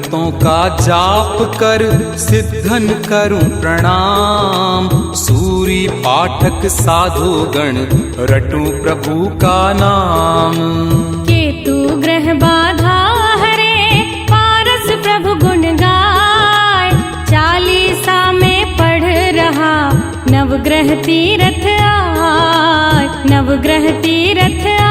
मंत्रों का जाप कर सिद्धन करूं प्रणाम। सूरी पाठक साधु गण रटूं प्रभु का नाम। केतु ग्रह बाधा हरे पारस प्रभु गुण गाय। चालीसा में पढ़ रहा नवग्रह तीरथ आय, नवग्रह तीरथ आय।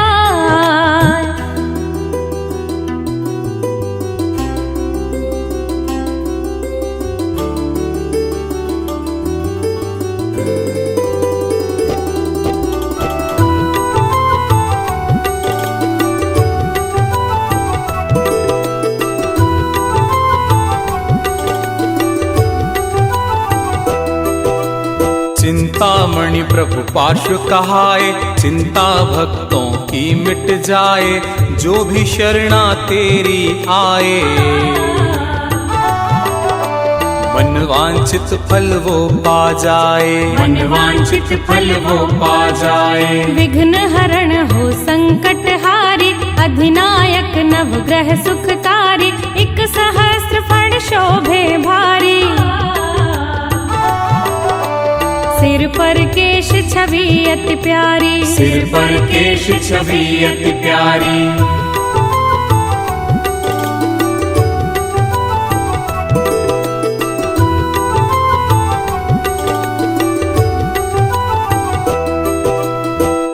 चिंतामणि प्रभु पार्श्व कहाए, चिंता भक्तों की मिट जाए। जो भी शरणा तेरी आए, मन वांछित फल वो पा जाए, मन वांछित फल वो पा जाए। विघ्न हरण हो संकट हारी, अधिनायक नवग्रह सुखकारी। एक सहस्त्र फण शोभे भारी, सिर पर केश छवि अति प्यारी, सिर पर केश छवि अति प्यारी।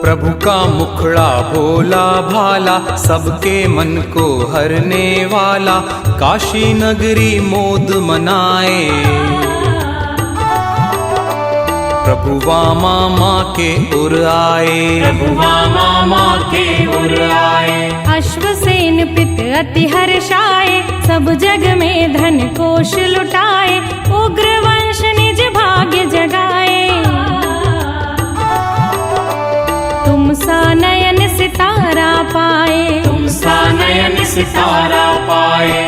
प्रभु का मुखड़ा भोला भाला, सबके मन को हरने वाला। काशी नगरी मोद मनाए, प्रभु वामा माँ के उर आए, प्रभु वामा माँ के उर आए। अश्वसेन पित अति हर्षाए, सब जग में धन कोश लुटाए। उग्र वंश निज भाग्य जगाए, तुम सा नयन सितारा पाए, तुम सा नयन सितारा पाए।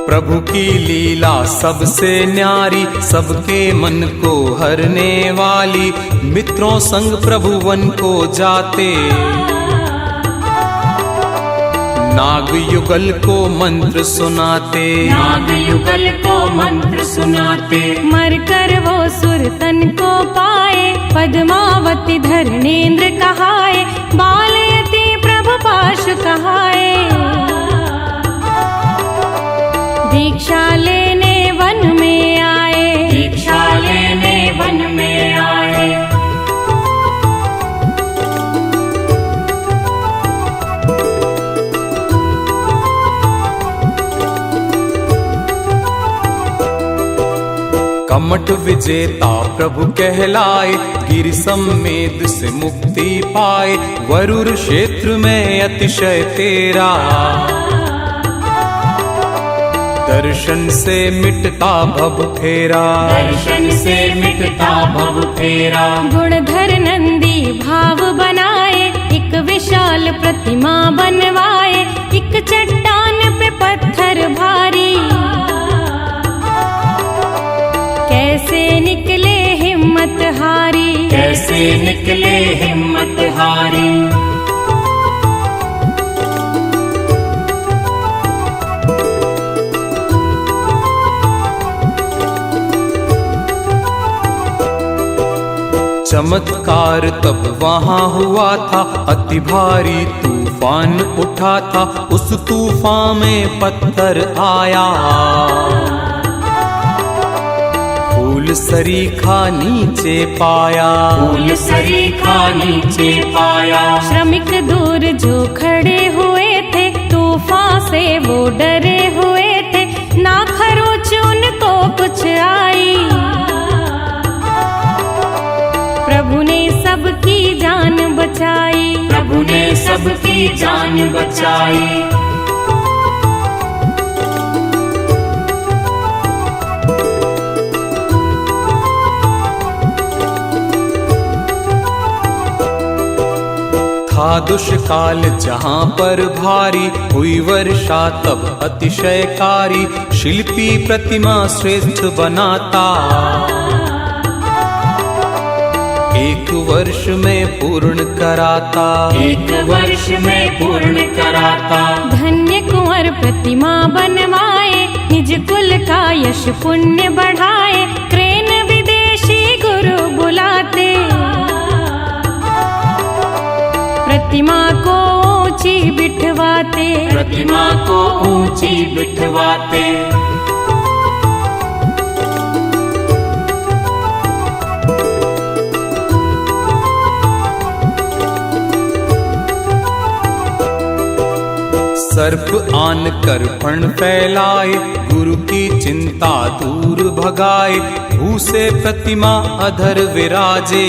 प्रभु की लीला सबसे न्यारी, सबके मन को हरने वाली। मित्रों संग प्रभु वन को जाते, नाग युगल को मंत्र सुनाते, नाग युगल को मंत्र सुनाते। मर कर वो सुर तन को पाए, पद्मावती धरणेन्द्र कहाए। बालयती प्रभु पाश कहाए, दीक्षा लेने वन में आए, दीक्षा लेने वन में आए। कमठ विजेता प्रभु कहलाए, गिर समेत से मुक्ति पाए। वरुर क्षेत्र में अतिशय तेरा, दर्शन से मिटता भव फेरा, दर्शन से मिटता भव फेरा। गुणधर नंदी भाव बनाए, एक विशाल प्रतिमा बनवाए। एक चट्टान पे पत्थर भारी, कैसे निकले हिम्मत हारी, कैसे निकले हिम्मत हारी। चमत्कार तब वहाँ हुआ था, अति भारी तूफान उठा था। उस तूफान में पत्थर आया, फूल सरीखा नीचे पाया, फूल सरीखा नीचे पाया। श्रमिक दूर जो खड़े हुए थे, तूफान से वो डरे हुए थे। ना खरोच उनको कुछ आई, प्रभु ने सबकी जान बचाई, प्रभु ने सबकी जान बचाई। था दुष्काल जहाँ पर भारी, हुई वर्षा तब अतिशयकारी। शिल्पी प्रतिमा श्रेष्ठ बनाता, एक वर्ष में पूर्ण कराता, एक वर्ष में पूर्ण कराता। धन्य कुंवर प्रतिमा बनवाए, निज कुल का यश पुण्य बढ़ाए। क्रेन विदेशी गुरु बुलाते, प्रतिमा को ऊंची बिठवाते, प्रतिमा को ऊंची बिठवाते। सर्प आन कर फण फैलाए, गुरु की चिंता दूर भगाए। भूसे प्रतिमा अधर विराजे,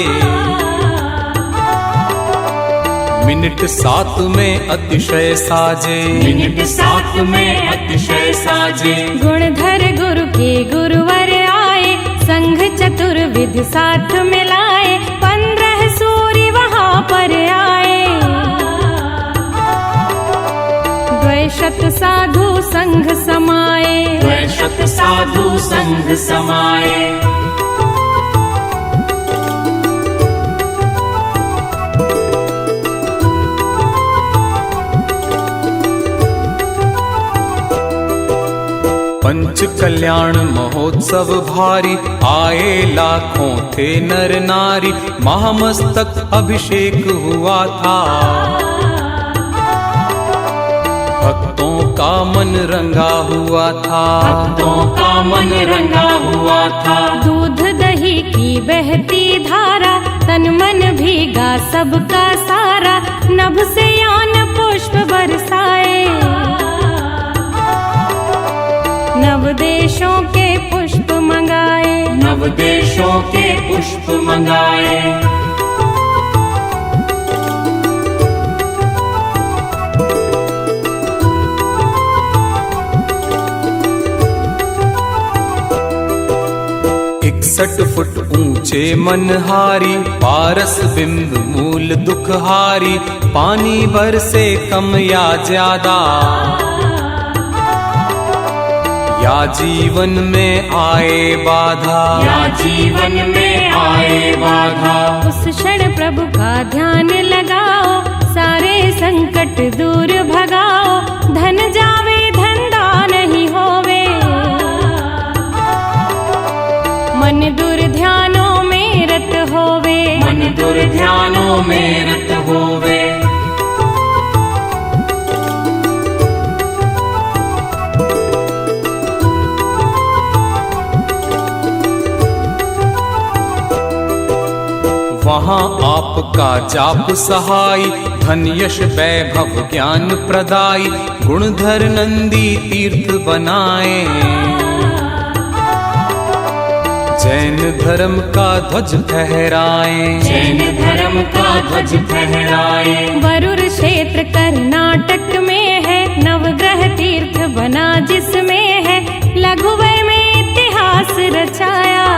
मिनट 7 में अतिशय साजे, मिनट 7 में अतिशय साजे। गुणधर गुरु के गुरुवर आए, संघ चतुर्विध साथ मिलाए। 15 सूर्य वहां पर आए, द्वैशत साधु संघ समाए, द्वैशत साधु संघ समाए। पंच कल्याण महोत्सव भारी, आए लाखों थे नर नारी। महामस्तक अभिषेक हुआ था, भक्तों का मन रंगा हुआ था, भक्तों का मन रंगा हुआ था। दूध दही की बहती धारा, तन मन भीगा सबका सारा। नभ से यान पुष्प बरसाए, नव देशों के पुष्प मंगाए, नव देशों के पुष्प मंगाए। इकसठ फुट ऊंचे मनहारी, पारस बिंब मूल दुखहारी। पानी भर से कम या ज्यादा, या जीवन में आए बाधा, या जीवन में आए बाधा। उस क्षण प्रभु का ध्यान लगाओ, सारे संकट दूर भगाओ। धन जावे धंधा नहीं होवे, मन दूर ध्यानों में रत होवे, मन दूर ध्यानों में रत होवे। वहाँ आपका जाप सहाय, धन यश वैभव ज्ञान प्रदाय। गुणधर नंदी तीर्थ बनाए, जैन धर्म का ध्वज फहराए, जैन धर्म का ध्वज फहराए। वरुर क्षेत्र कर्नाटक में है, नवग्रह तीर्थ बना जिसमें है। लघुवय में इतिहास रचाया,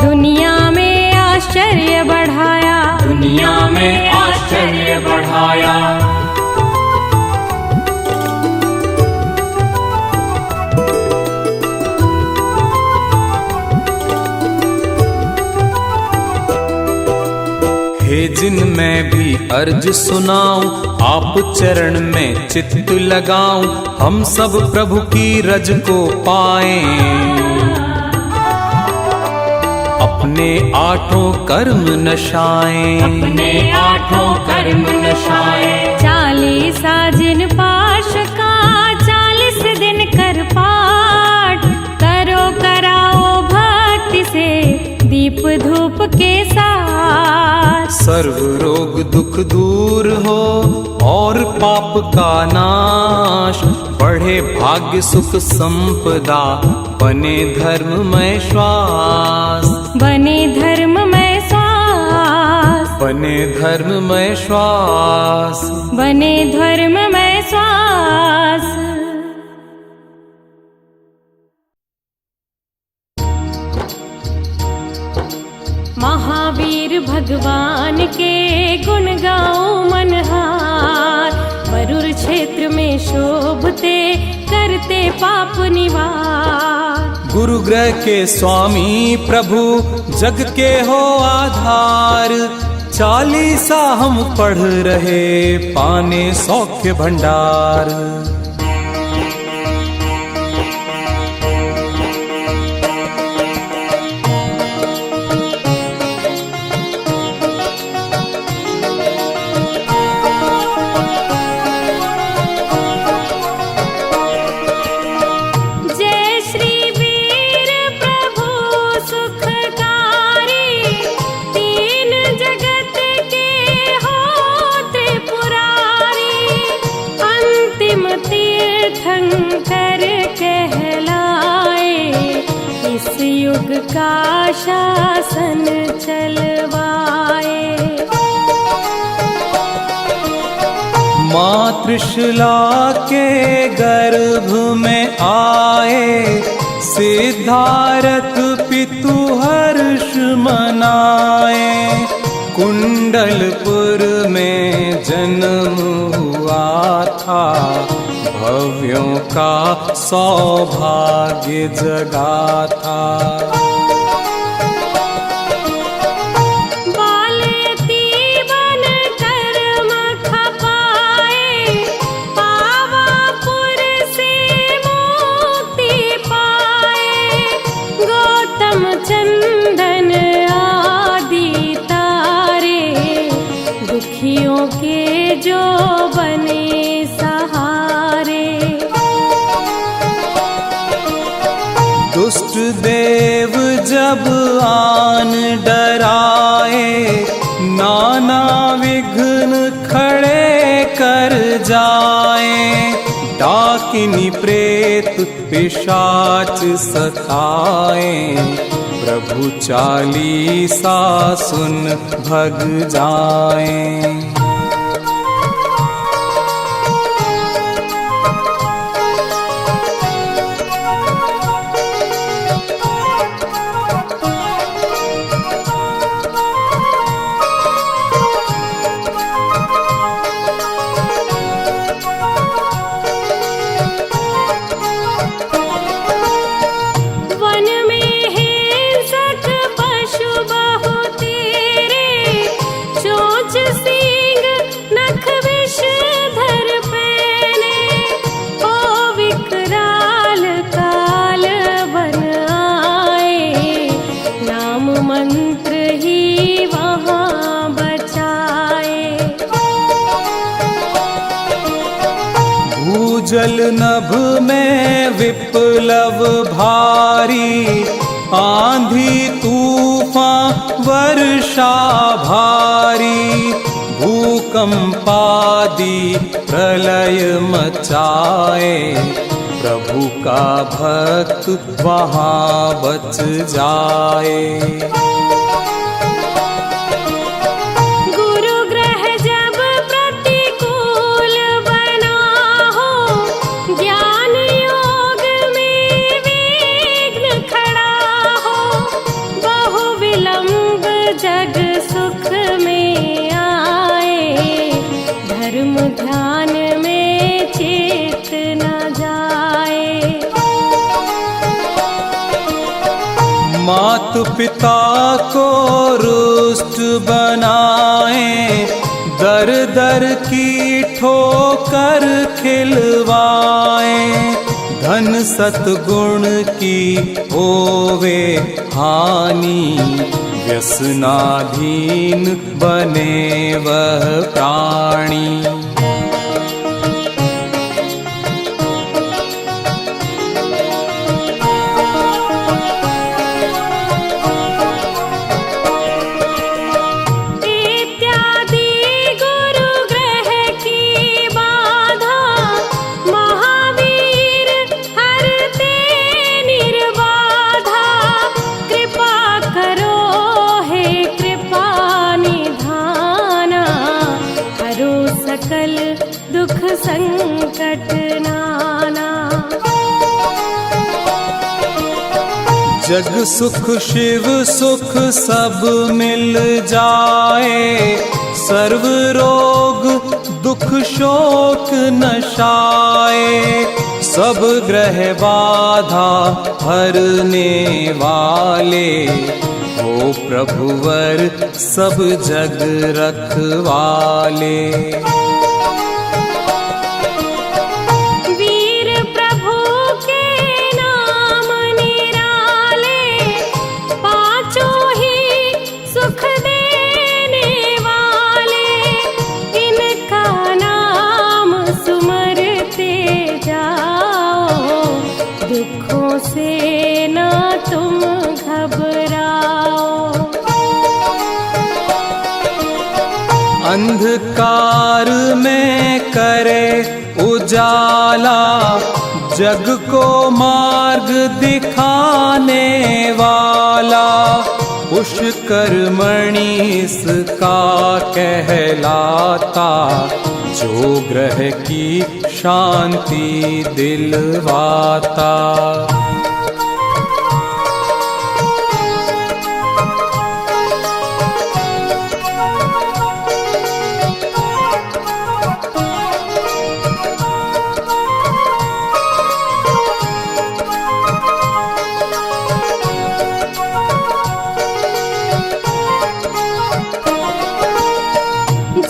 दुनिया में आश्चर्य बढ़ाया, दुनिया में आश्चर्य बढ़ाया। हे जिन मैं भी अर्ज सुनाऊं, आप चरण में चित्त लगाऊं। हम सब प्रभु की रज को पाएं, अपने 8 कर्म नशाएं, अपने 8 कर्म नशाए। 40 जिन पाश का 40 दिन कर पाठ। करो कराओ भक्ति से दीप धूप के साथ। सर्व रोग दुख दूर हो और पाप का नाश। बढ़े भाग्य सुख संपदा, बने धर्ममय श्वास, बने धर्ममय श्वास, बने धर्ममय श्वास, बने धर्ममय श्वास। महावीर भगवान के गुण गाओ मनहार। वरुर क्षेत्र में शोभते करते पाप निवार। गुरुग्रह के स्वामी प्रभु जग के हो आधार, चालीसा हम पढ़ रहे, पाने सौख्य भंडार। युग का शासन चलवाए। मातृशिला के गर्भ में आए, सिद्धारथ पितु हर्ष मनाए। कुंडलपुर में जन्म हुआ था, भव्यों का सौभाग्य जगा था। बालेती बन कर्म खपाए, पावापुर से मुक्ति पाए। गौतम चंदन आदि तारे, दुखियों के जो बने सहारे। दुष्ट देव जब आन डराए, नाना विघ्न खड़े कर जाए। डाकिनी प्रेत पिशाच सताए, प्रभु चालीसा सुन भग जाए। जल नभ में विप्लव भारी, आंधी तूफान वर्षा भारी। भूकंपादि प्रलय मचाए, प्रभु का भक्त वहाँ बच जाए। ध्यान में चेत न जाए। मात पिता को रुष्ट बनाए, दर दर की ठोकर खिलवाए। धन सतगुण की होवे हानि, व्यसनाधीन बने वह प्राणी। सकल दुख संकट नाना। जग सुख शिव सुख सब मिल जाए, सर्व रोग दुख शोक नशाए। सब ग्रह बाधा हरने वाले, हो प्रभुवर सब जग रखवाले। वीर प्रभु के नाम निराले, पांचों ही सुख देने वाले। इनका नाम सुमरते जाओ, दुखों से ना तुम घबराओ। अंधकार में करे उजाला, जग को मार्ग दिखाने वाला। पुष्करमणि इसका कहलाता, जो ग्रह की शांति दिलवाता।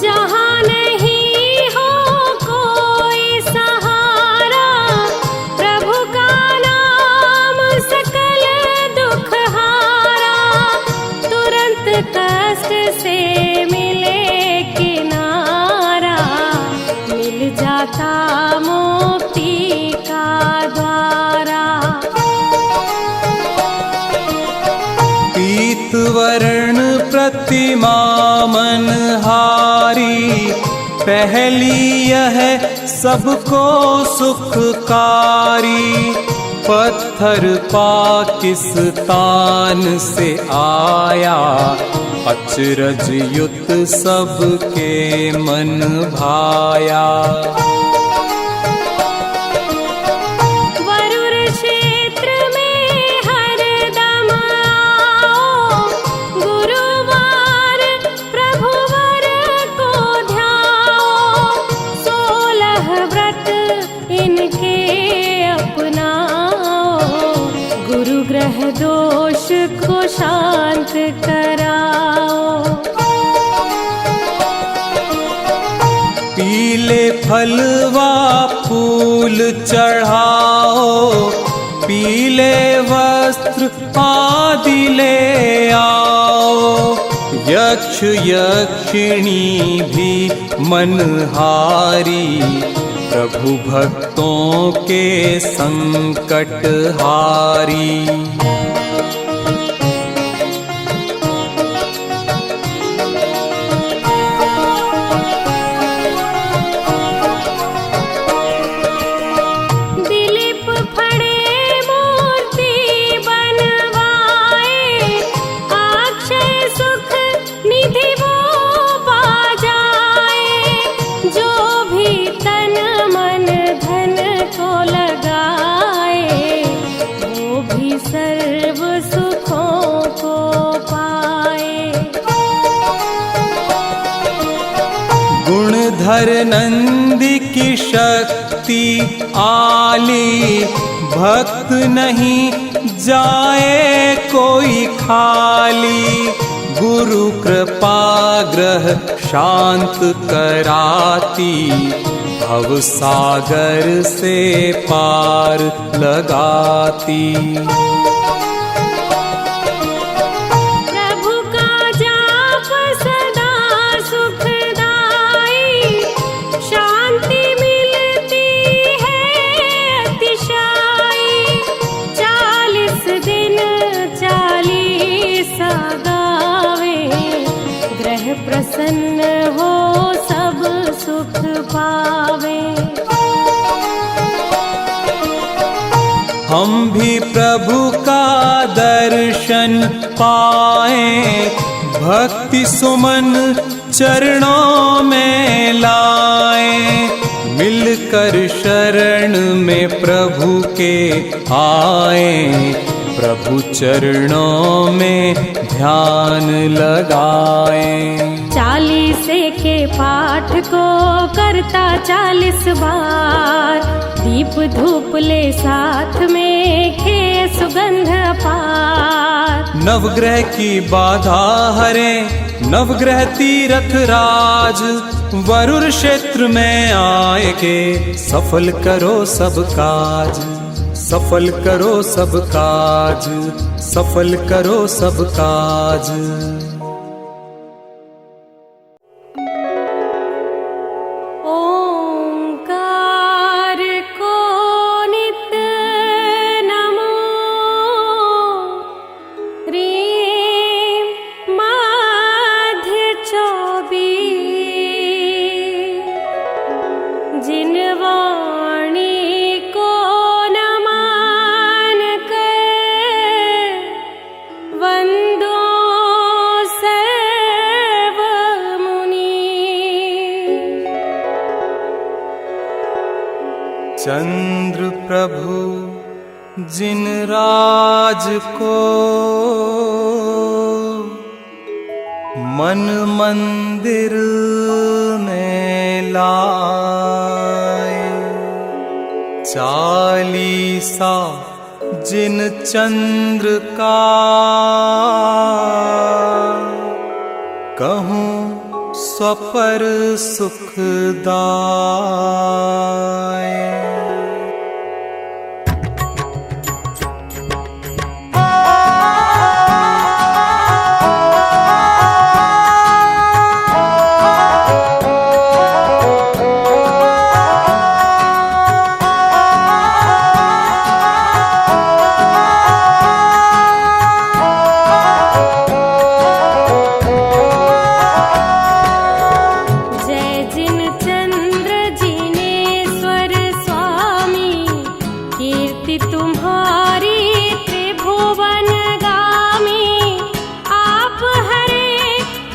जहाँ नहीं हो कोई सहारा, प्रभु का नाम सकल दुख हारा। तुरंत कष्ट से मिले किनारा, मिल जाता मुक्ति का द्वारा। पीत वर्ण प्रतिमा मनहारी, पहली यह सबको सुखकारी। पत्थर पाकिस्तान से आया, अचरज युत सबके मन भाया। वरुर क्षेत्र में हरदम आओ, गुरुवार प्रभुवर को ध्याओ। 16 व्रत इनके अपनाओ, गुरु ग्रह दोष को शांत कराओ। पीले फलवा फूल चढ़ाओ, पीले वस्त्र आदि ले आओ। यक्ष यक्षिणी भी मनहारी, प्रभु भक्तों के संकट हारी। दिलीप फड़े मूर्ति बनवाए, अक्षय सुख निधि वो पा जाए। जो भी तन मन धन को लगाए, वो भी सर्व सुखों को पाए। गुणधर नंदी की शक्ति आली, भक्त नहीं जाए कोई खाली। गुरु कृपा ग्रह शांत कराती, भव सागर से पार लगाती। प्रभु का जाप सदा सुखदाई, शांति मिलती है अतिशाई। 40 दिन 40 गावे, ग्रह प्रसन्न हो सब सुख पावे। हम भी प्रभु का दर्शन पाएं, भक्ति सुमन चरणों में लाएं। मिलकर शरण में प्रभु के आएं, प्रभु चरणों में ध्यान लगाएं। 40 के पाठ को करता 40 बार, दीप धूप ले साथ में खे सुगंध अपार। नवग्रह की बाधा हरे नवग्रह तीरथ राज, वरुण क्षेत्र में आए के सफल करो सब काज, सफल करो सब काज, सफल करो सब काज। ओंकार को नित नमो, ह्रीं माध्य 24, जिन वाणी को न मान कर, वंदो सर्व मुनि। चंद्र प्रभु जिन राज को मन मंदिर में लाए, 40 जिन चंद्र का कहूँ स्वपर सुखदाय। जय जिन चंद्र जिनेश्वर स्वामी, कीर्ति तुम्हारी त्रिभुवन गामी। आप हरे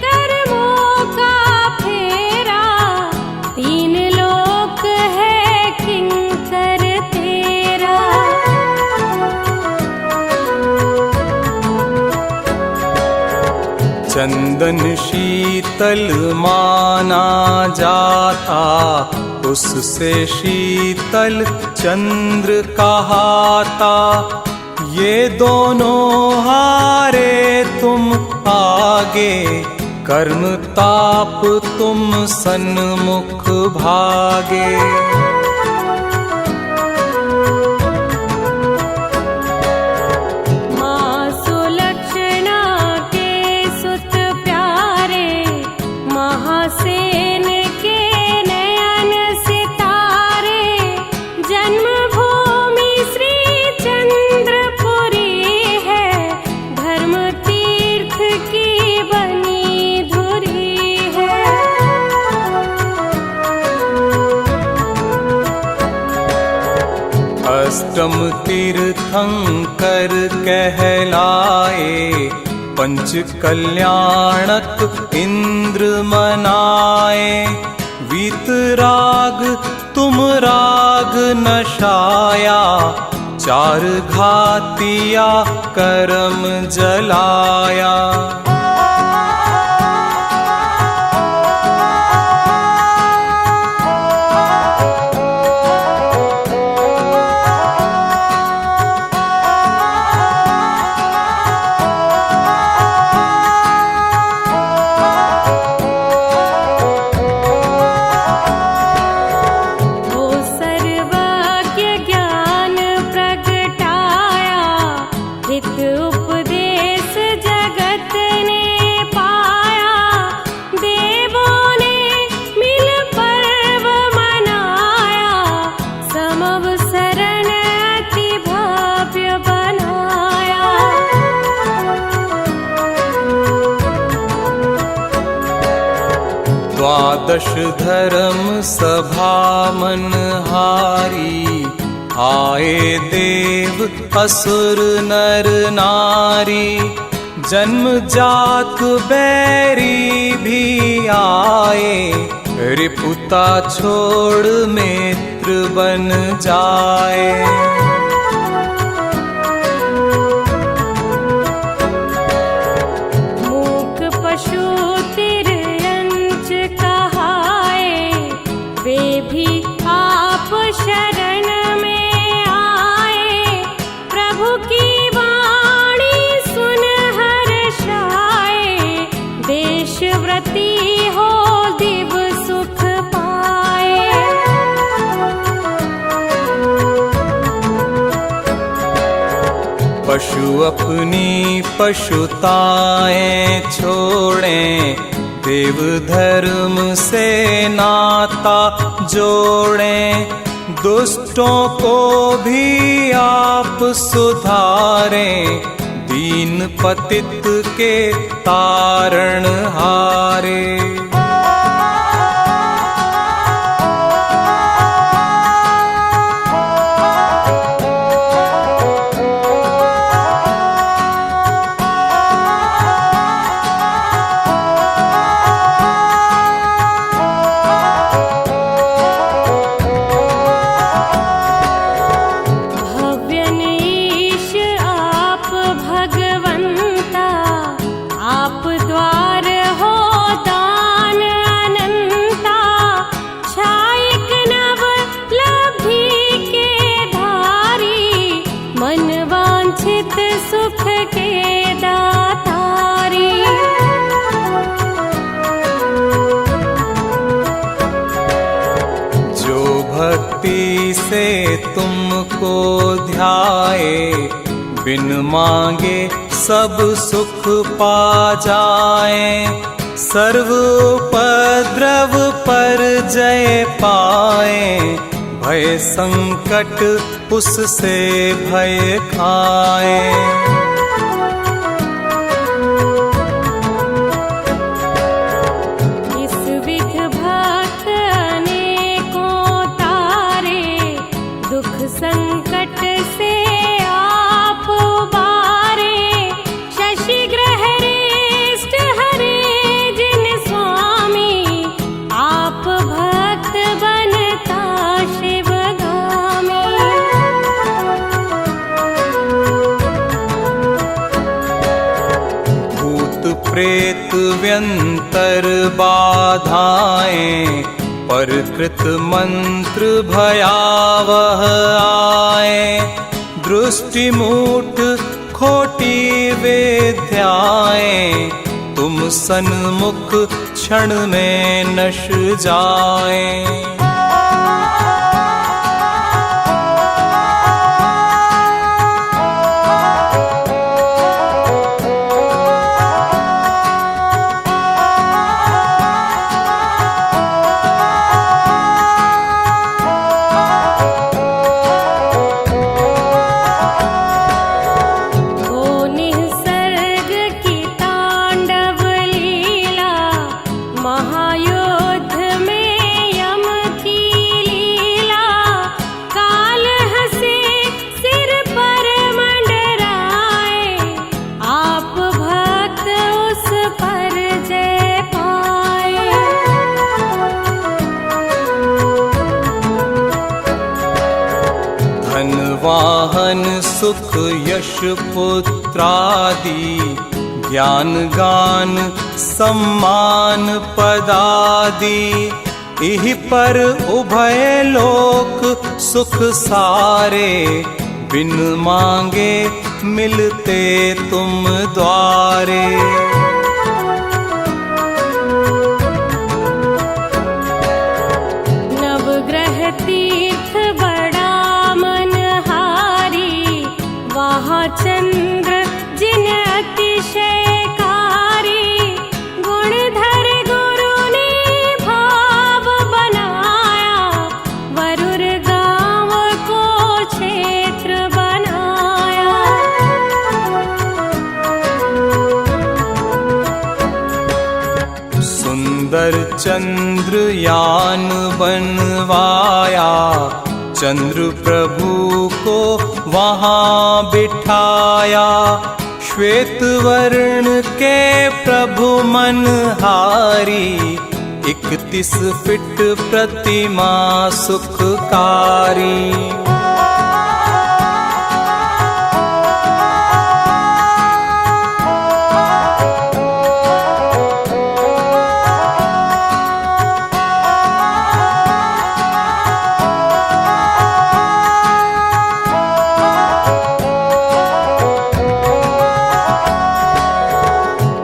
कर्मों का फेरा, 3 लोक है किंकर तेरा। चंदन शीतल माना जाता, उससे शीतल चंद्र कहाता। ये दोनों हारे तुम आगे, कर्म ताप तुम सन्मुख भागे। माँ सुलक्षणा के सुत प्यारे, महासेन के नयन सितारे। जन्मभूमि श्री चंद्रपुरी है, धर्म तीर्थ की बनी धुरी है। अष्टम तीर्थंकर कहलाए, पंच कल्याणक इंद्र मनाए। वीतराग तुम राग नशाया, 4 घातिया करम जलाया। ओ सर्वज्ञ ज्ञान प्रगटाया, हित उपदेश जगत ने पाया। देवों ने मिल पर्व मनाया, समवसरण अति भव्य बनाया। द्वादश धर्म सभा मनहारी, आए देव असुर नर नारी। जन्म जात बैरी भी आए, रिपुता छोड़ मित्र बन जाए। मूक पशु तिर्यंच का व्रती हो दिव सुख पाए। पशु अपनी पशुताएं छोड़ें, देव धर्म से नाता जोड़ें। दुष्टों को भी आप सुधारें, दीन पतित के तारण हारे। सुख के दातारी। जो भक्ति से तुमको ध्याए, बिन मांगे सब सुख पा जाए। सर्व उपद्रव पर जय पाए, भय संकट उससे भय खाए। इस विध भक्त अनेकों तारे, दुख संकट से आप उबारे। शशि ग्रह रेष्ट हरे जिन स्वामी, आप भक्त बनता शिव प्रेत व्यंतर बाधाएं, परकृत मंत्र भयावह आए। दृष्टि मूठ खोटी विद्याएं, तुम सन्मुख क्षण में नश जाए। वाहन सुख यश पुत्रादि, ज्ञान गान सम्मान पदादि। इहि पर उभय लोक सुख सारे, बिन मांगे मिलते तुम द्वारे। नवग्रह तीर्थ बड़ा मनहारी, वहाँ चंद्र जिन अतिशयकारी। गुणधर गुरु ने भाव बनाया, वरुर गांव को क्षेत्र बनाया। सुंदर चंद्रयान बनवाया, चंद्र प्रभु को वहाँ बिठाया। श्वेत वर्ण के प्रभु मनहारी, 31 फीट प्रतिमा सुखकारी।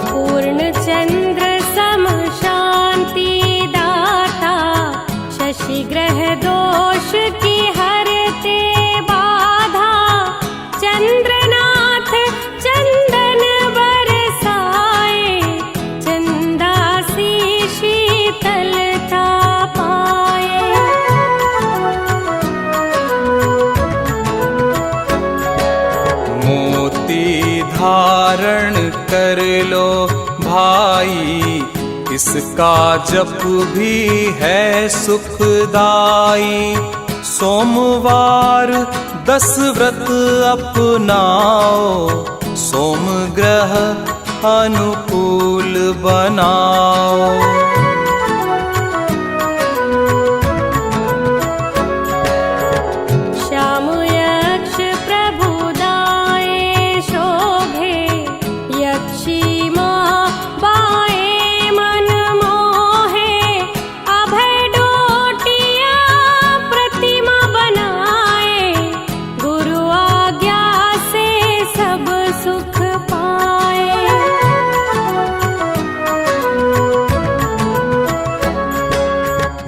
पूर्ण चंद्र सम आई, इसका जप भी है सुखदाई। सोमवार 10 व्रत अपनाओ, सोम ग्रह अनुकूल बनाओ। श्याम यक्ष प्रभुदाए शोभे, यक्षी बाए मन मोहे। अभय डोटिया प्रतिमा बनाए, गुरु आज्ञा से सब सुख पाए।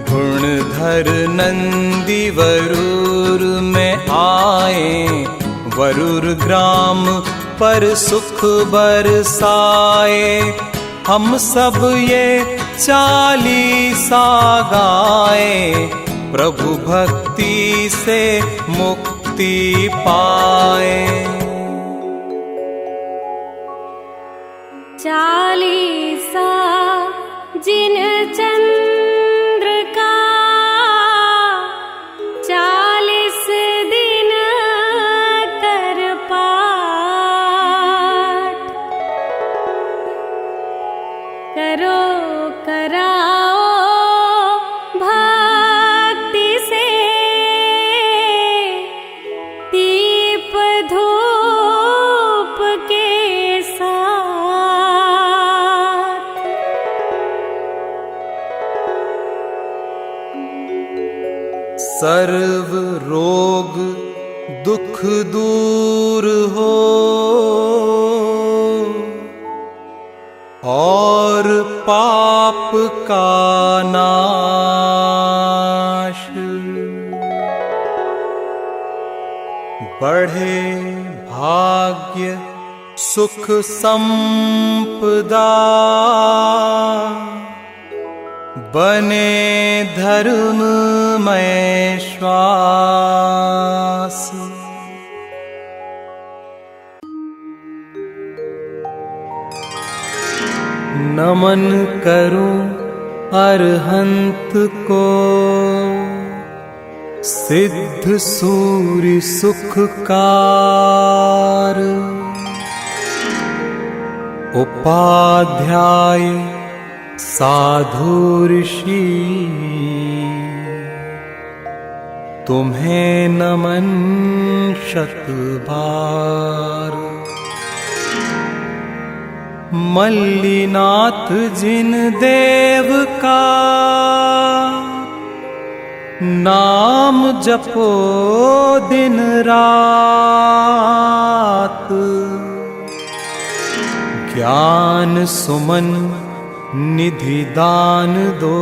गुणधर नंदी वरूर में आए, वरूर ग्राम पर सुख बरसाए। हम सब ये 40 गाए, प्रभु भक्ति से मुक्ति पाए। 40 जिन चंद्र का 40 दिन कर पाठ। करो कराओ भक्ति से, दीप धूप के साथ। सर्व रोग दुख दूर हो, और पाप का नाश। बढ़े भाग्य सुख संपदा, बने धर्ममय श्वास। नमन करूं अरहंत को, सिद्ध सूर्य सुखकार। उपाध्याय साधु ऋषि, तुम्हें नमन शतबार। मल्लीनाथ जिन देव का, नाम जपो दिन रात। ज्ञान सुमन निधि दान दो,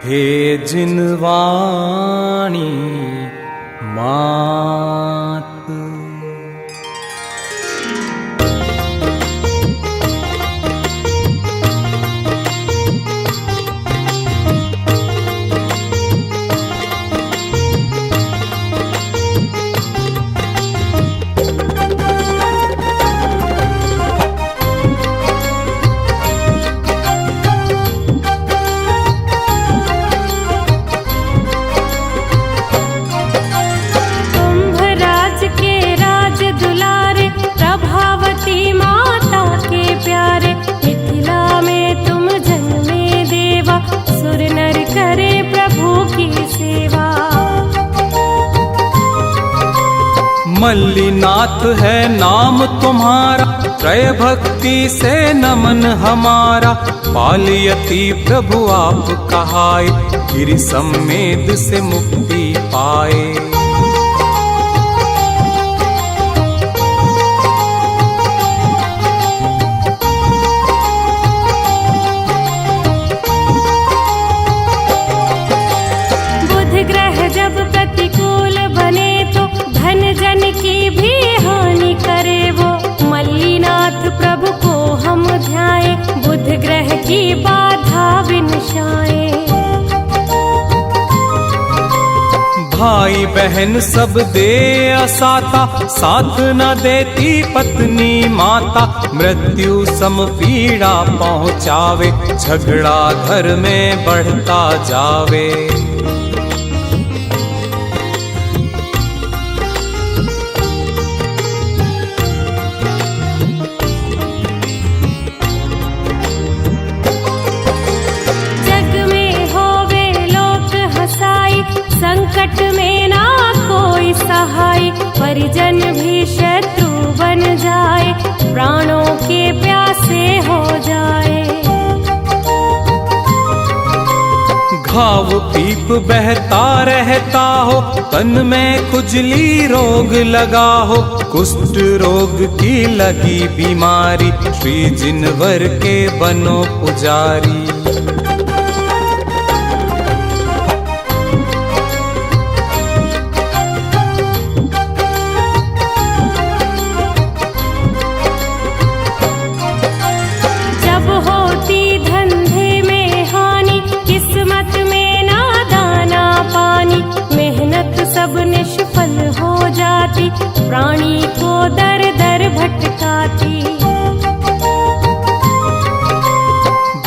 हे जिनवाणी मात। मल्लीनाथ है नाम तुम्हारा, त्रय भक्ति से नमन हमारा। पालयति प्रभु आप कहाए, गिरि सम्मेद से मुक्ति पाए। बुध ग्रह जब प्रतिकूल बने तो धन जन की भी हानि करे वो। मल्लीनाथ प्रभु को हम ध्याए, बुध ग्रह की बाधा विनशाए। भाई बहन सब दे असाता, साथ न देती पत्नी माता। मृत्यु सम पीड़ा पहुँचावे, झगड़ा घर में बढ़ता जावे। संकट में ना कोई सहाय, परिजन भी शत्रु बन जाए, प्राणों के प्यासे हो जाए। घाव पीप बहता रहता हो, तन में खुजली रोग लगा हो, कुष्ठ रोग की लगी बीमारी, श्री जिनवर के बनो पुजारी। सब निष्फल हो जाती, प्राणी को दर दर भटकाती।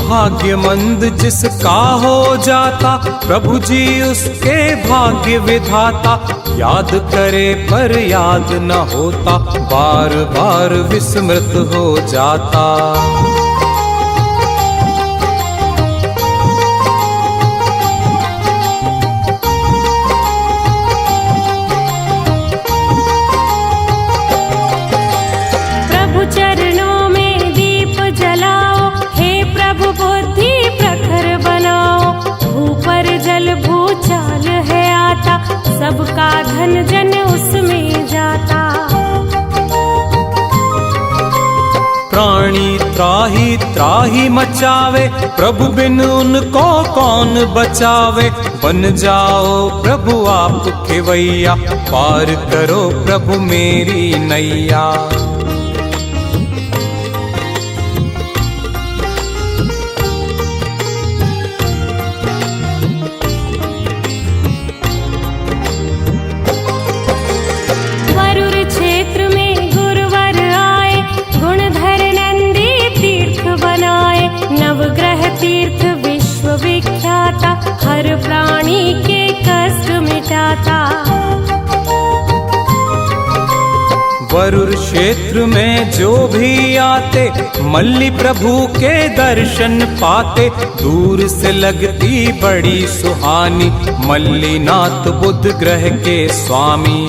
भाग्यमंद जिसका हो जाता, प्रभु जी उसके भाग्य विधाता। याद करे पर याद न होता, बार बार विस्मृत हो जाता। चरणों में दीप जलाओ, हे प्रभु बुद्धि प्रखर बनाओ। ऊपर जल भूचाल है आता, सबका धन जन उसमें जाता। प्राणी त्राही त्राही मचावे, प्रभु बिन उनको कौन बचावे। बन जाओ प्रभु आप खेवैया, पार करो प्रभु मेरी नैया। तीर्थ विश्व विख्याता, हर प्राणी के कष्ट मिटाता। वरुर क्षेत्र में जो भी आते, मल्ली प्रभु के दर्शन पाते। दूर से लगती बड़ी सुहानी, मल्लीनाथ बुद्ध ग्रह के स्वामी।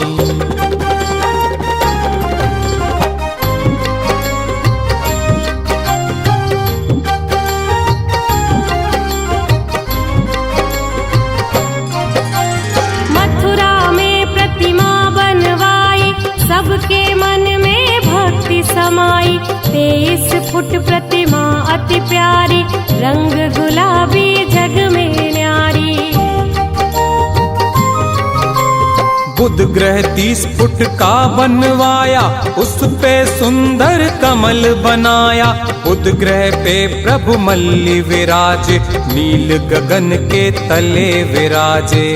सबके मन में भक्ति समाई, 23 फुट प्रतिमा अति प्यारी, रंग गुलाबी जग में न्यारी। बुध ग्रह 30 फुट का बनवाया, उस पे सुंदर कमल बनाया। बुध ग्रह पे प्रभु मल्ली विराजे, नील गगन के तले विराजे।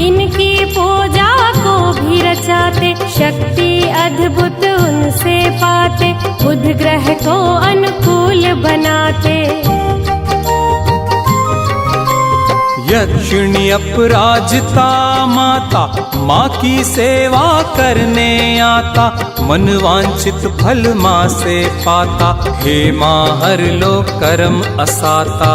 इनकी पूजा को भी रचाते, शक्ति अद्भुत उनसे पाते, बुध ग्रह को अनुकूल बनाते। यक्षिणी अपराजिता माता, माँ की सेवा करने आता। मन वांछित फल माँ से पाता, हे माँ हर लो कर्म असाता।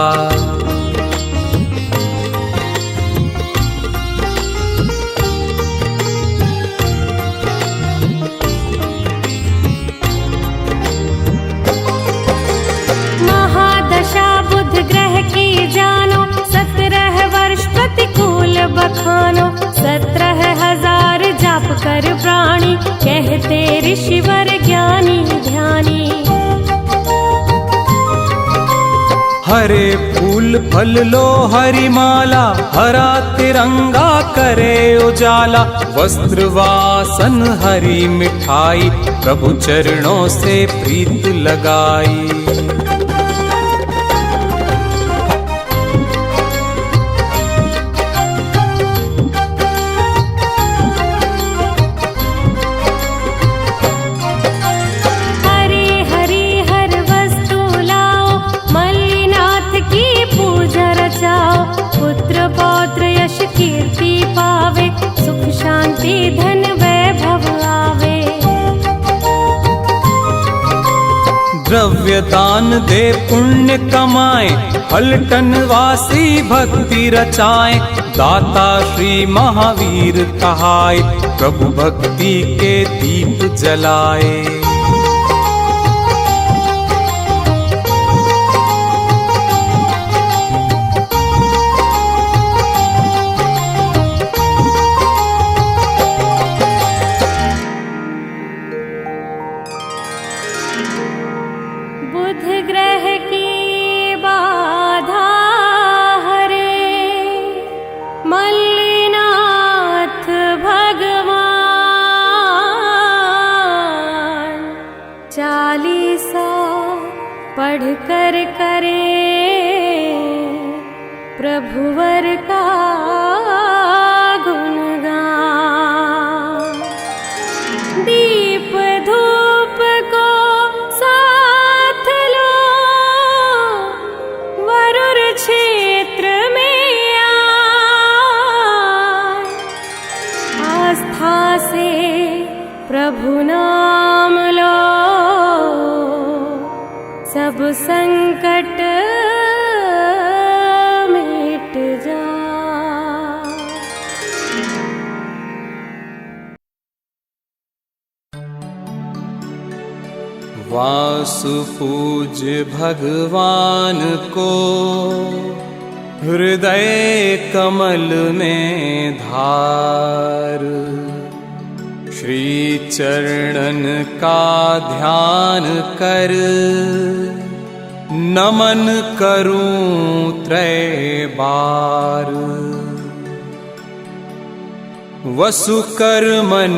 बखानो 17,000 जाप कर प्राणी, कहते ऋषिवर ज्ञानी ध्यानी। हरे फूल फल लो हरी माला, हरा तिरंगा करे उजाला। वस्त्र वासन हरी मिठाई, प्रभु चरणों से प्रीत लगाई। पुत्र पौत्र यश कीर्ति पावे, सुख शांति धन वैभव आवे। द्रव्य दान दे पुण्य कमाए, पलटन वासी भक्ति रचाए। दाता श्री महावीर कहाए, प्रभु भक्ति के दीप जलाए। बुध ग्रह की बाधा हरे, मल्लिनाथ भगवान। 40 पढ़ कर करे प्रभुवर का गुणगान। दीप धूप को साथ लो, वरुर क्षेत्र में आस्था से प्रभु नाम लो, सब संकट मिट जा। वासु पूज्य भगवान को, हृदय कमल में धार। श्री चरणन का ध्यान कर, नमन करूं त्रय बार। वसुकर्मन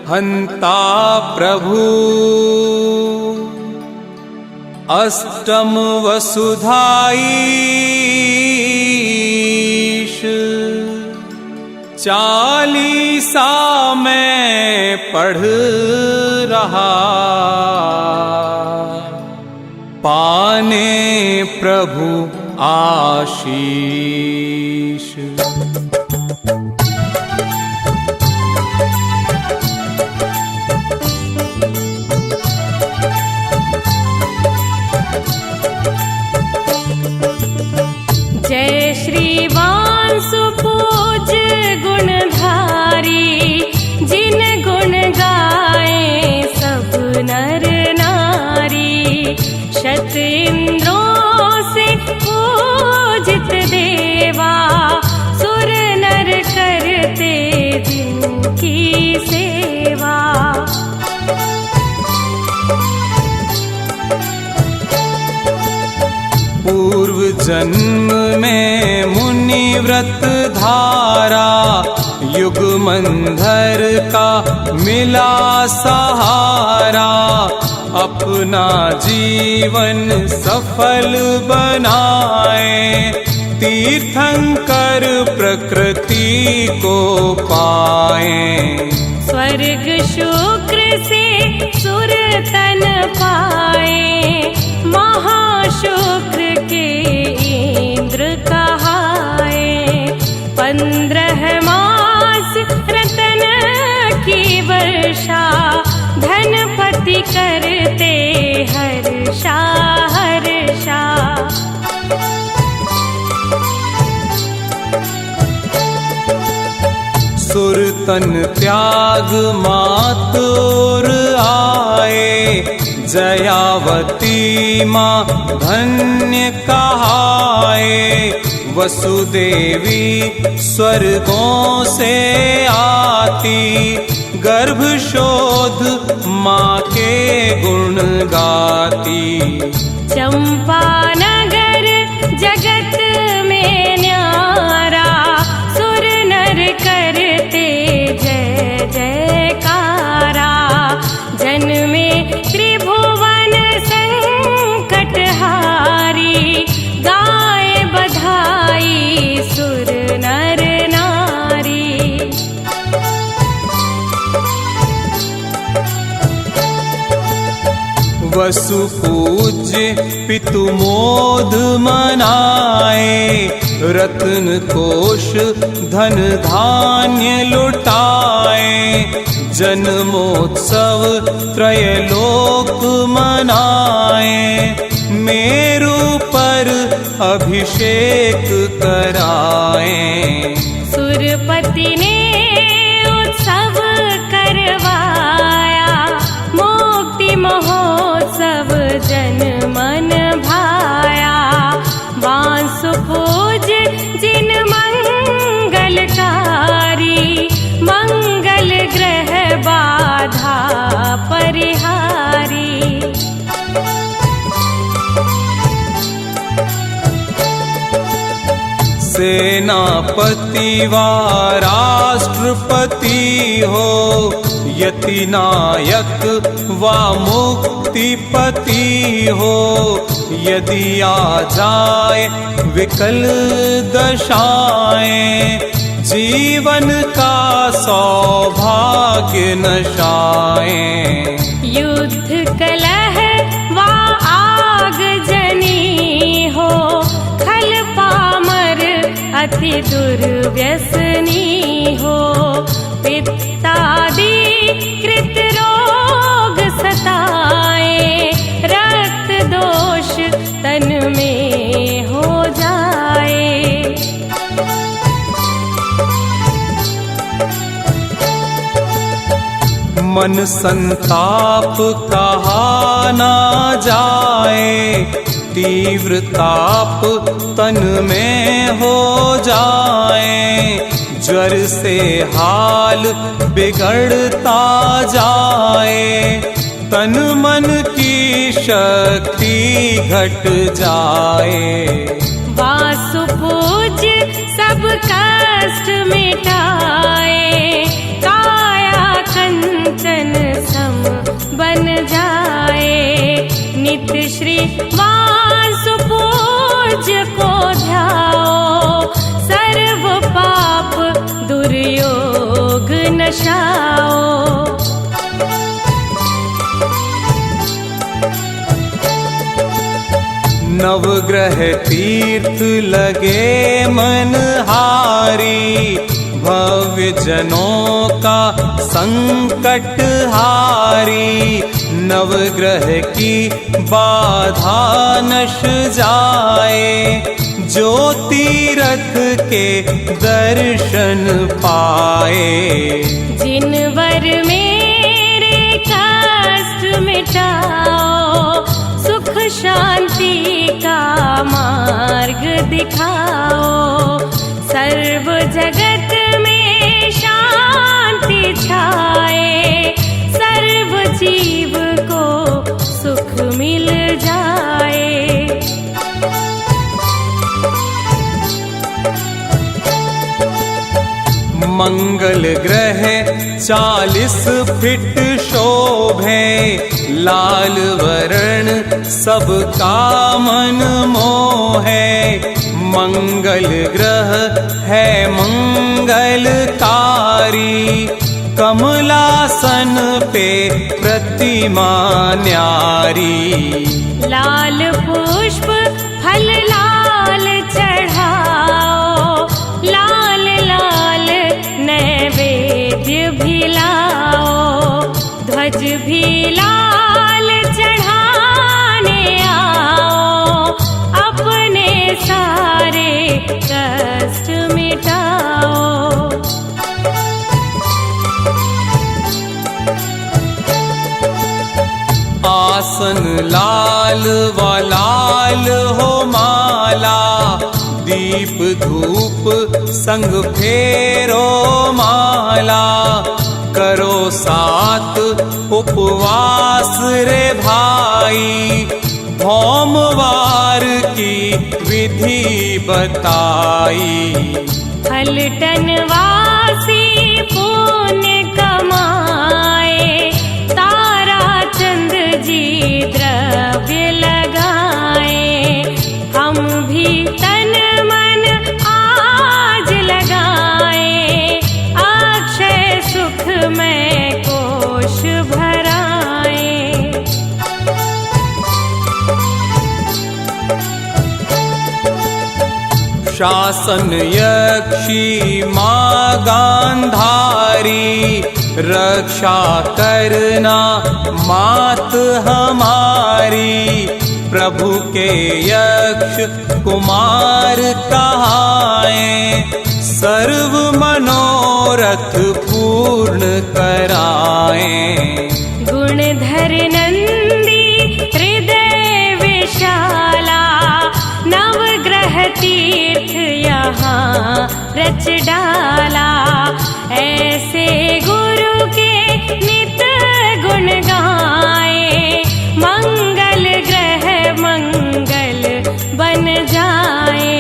हंता प्रभु, अष्टम वसुधाईश। 40 मैं पढ़ रहा, पाने प्रभु आशीष। जय श्री वांसुपूज गुणधारी, जिन गुण गाए सब नर नारी। शत इंद्रों से पूजित देवा, सुर नर करते जिनकी सेवा। पूर्व जन्म में मुनि व्रत धारा, युग मंधर का मिला सहारा। अपना जीवन सफल बनाए, तीर्थंकर प्रकृति को पाए। स्वर्ग शुक्र से सुर तन पाए, महाशुक्र के इंद्र कहाए। 15 मास रतन की वर्षा, धनपति करते हर्षा हर्षा। सुरतन त्याग मातोर आए, जयावती माँ धन्य कहाए। वसुदेवी स्वर्गों से आती, गर्भ शोध माँ के गुण गाती। चंपानगर जगत में न्यारा, सुर नर करते जय जयकारा। जन्मे त्रिभुवन संकटहारी, गाए बधाई सुर नर नारी। वसु पूज्य पितु मोद मनाए, रत्न कोश धन धान्य लुटाए। जन्मोत्सव त्रयलोक मनाए, मेरु पर अभिषेक कराए। सुरपति ने उत्सव करवाया, मुक्ति महोत्सव जन मन भाया। बांस पूज जिन मंगलकारी, मंगल ग्रह बाधा परिहारी। सेनापति व राष्ट्रपति हो, यति नायक व मुक्तिपति हो। यदि आ जाए विकल दशाएं, जीवन का सौभाग्य नशाएं। युद्ध कलह व आग जनी हो, खल पामर अति दुर्व्यसनी हो। पित्तादि कृत रोग सताए, रक्त दोष तन में हो जाए। मन संताप कहा ना जाए, तीव्र ताप तन में हो जाए। ज्वर से हाल बिगड़ता जाए, तन मन की शक्ति घट जाए। वासु पूज सब कष्ट मिटाए, काया कंचन सम बन जाए। नित्य श्री वासु पूज्य को ध्याओ, सर्व पाप दुर्योग नशाओ। नवग्रह तीर्थ लगे मन हारी, भव्य जनों का संकट हारी। नवग्रह की बाधा नश जाए, जो तीरथ के दर्शन पाए। जिनवर मेरे कष्ट मिटाओ, सुख शांति का मार्ग दिखाओ। सर्व जगत में शांति छाए, सर्व जीव को सुख मिल जाए। मंगल ग्रह 40 फीट शोभे, लाल वर्ण सबका मन मोहे। मंगल ग्रह है मंगलकारी, कमलासन पे प्रतिमा न्यारी। लाल पुष्प फल लाल चढ़ाओ, लाल लाल नैवेद्य भी लाओ। ध्वज भी लाल चढ़ाने आओ, अपने सारे कष्ट मिटाओ। आसन लाल व लाल हो माला, दीप धूप संग फेरो माला। करो 7 उपवास रे भाई, भौमवार की विधि बताई। फलटनवासी पुण्य कमाए, तारा चंद जी द्रव्य लगाए। हम भी तन मन आज लगाए, अक्षय सुख में कोश भराए। शासन यक्षी माँ गांधारी, रक्षा करना मात हमारी। प्रभु के यक्ष कुमार कहाए, सर्व मनोरथ पूर्ण कराए। गुणधर नंदी हृदय विशाला, नवग्रह तीर्थ यहाँ रच डाला। ऐसे गुरु के नित गुण गाए, मंगल ग्रह मंगल बन जाए।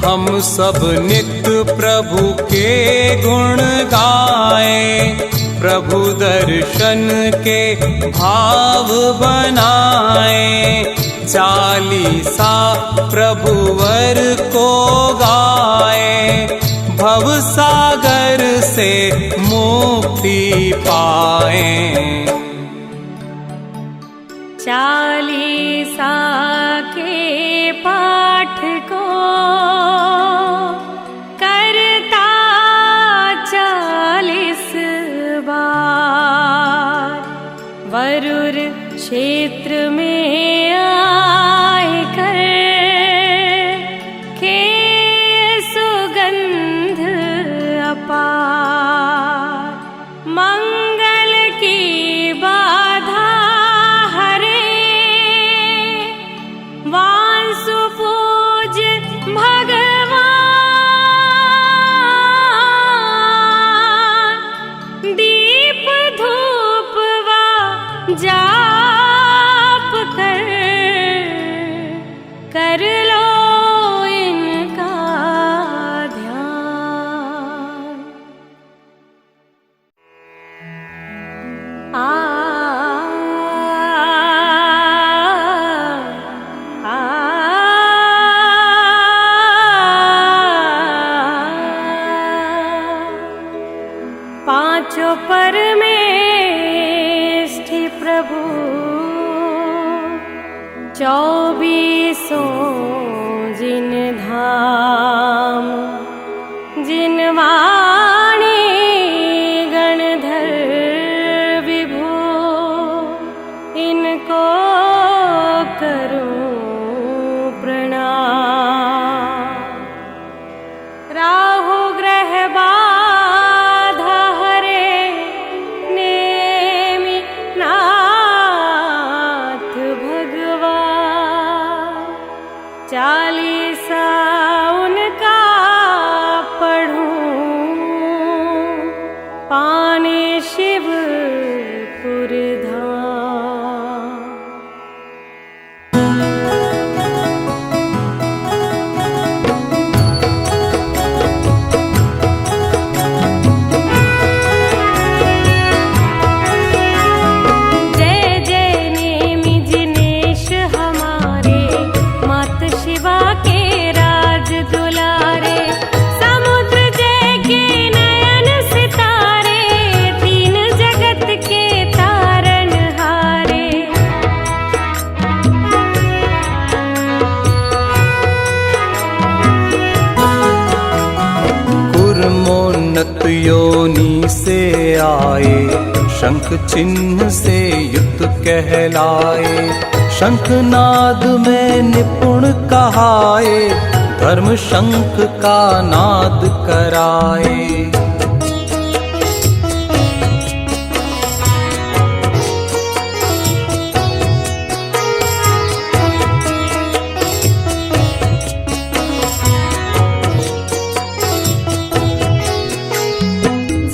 हम सब नित्य प्रभु के गुण गाए, प्रभु दर्शन के भाव बनाए। चालीसा प्रभुवर को गाए, भव सागर से मुक्ति पाए। चालीसा के पाठ को करता 40 बार, वरुर क्षेत्र में आए कर के सुगंध अपार। मंगल की बाधा हरे, वांसु पूज भगवान। दीप धूप वा जाप कर लो इनका ध्यान। पांचों परमेष्ठि प्रभु, 24 जिन धाम। जिन वाणी गणधर विभु, इनको करूं प्रणाम। राहु ग्रह बाधा हरे, नेमि नाथ भगवान। चालीसा उनका पढ़ूं, पाने शिवपुर धाम। जय जय नेमि जिनेश हमारे, मात शिवा के राज दुलारे। समुद्र जय के नयन सितारे, 3 जगत के तारन हारे। कुर्मोन्नत योनि से आए, शंख चिन्ह से युक्त कहलाए। शंखनाद में निपुण कहाए, धर्म शंख का नाद कराए।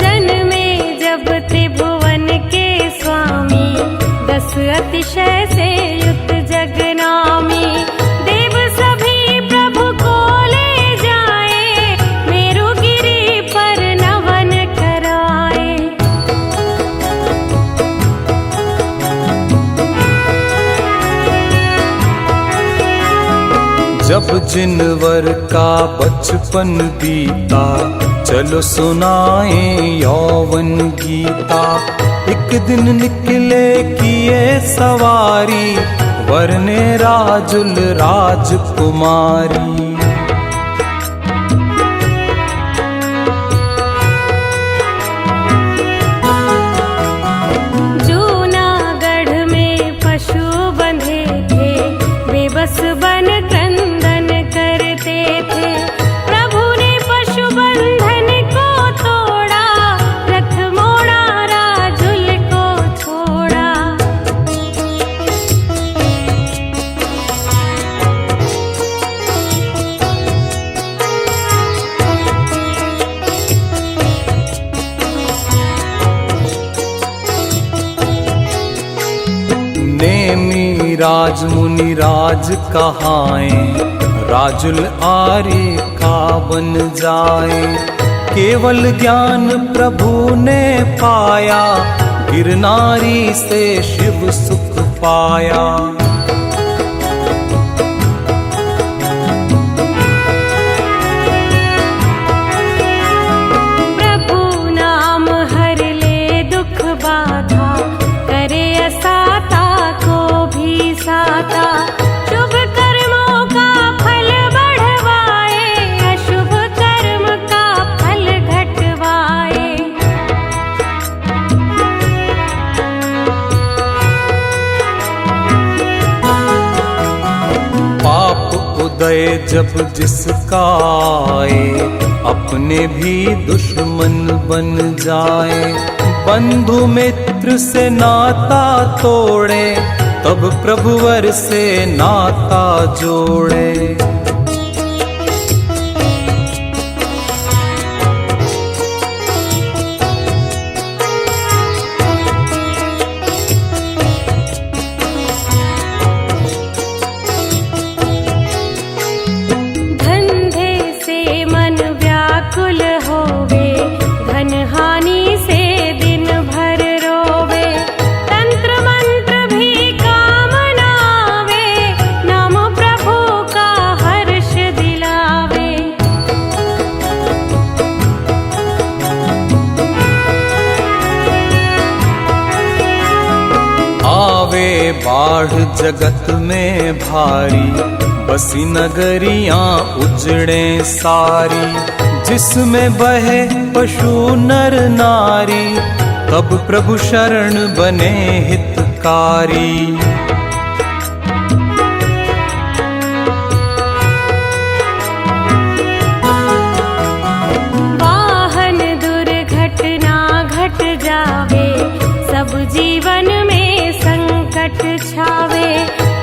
जन्मे जब त्रिभुवन के अतिशय से युक्त जगनामी देव सभी प्रभु को ले जाए, मेरुगिरि पर नवन कराए। जब जिनवर का बचपन बीता, चलो सुनाए यौवन गीता। एक दिन निकले किए सवारी, वरने राजुल राजकुमारी। जूनागढ़ में पशु बंधे थे, बेबस बन क्रंदन करते थे। प्रभु ने पशु बंधन को तोड़ा, रथ मोड़ा राजुल को छोड़ा। नेमी राज मुनि राज कहाए, राजुल आर्य का बन जाए। केवल ज्ञान प्रभु ने पाया, गिरनारी से शिव सुख पाया। प्रभु नाम हर ले दुख बाधा, करे असाता को भी साता। शुभ कर्मों का फल बढ़वाए, अशुभ कर्म का फल घटवाए। पाप उदय जब जिसका आए, अपने भी दुश्मन बन जाए। बंधु मित्र से नाता तोड़े, तब प्रभुवर से नाता जोड़े। धंधे से मन व्याकुल होवे, धन हानि से दिन भर रोवे। तंत्र मंत्र भी काम न आवे, नाम प्रभु का हर्ष दिलावे। आवे बाढ़ जगत में भारी, बसी नगरियां उजड़े सारी। जिसमें बहे पशु नर नारी, तब प्रभु शरण बने हितकारी। वाहन दुर्घटना घट जावे, सब जीवन में संकट छावे।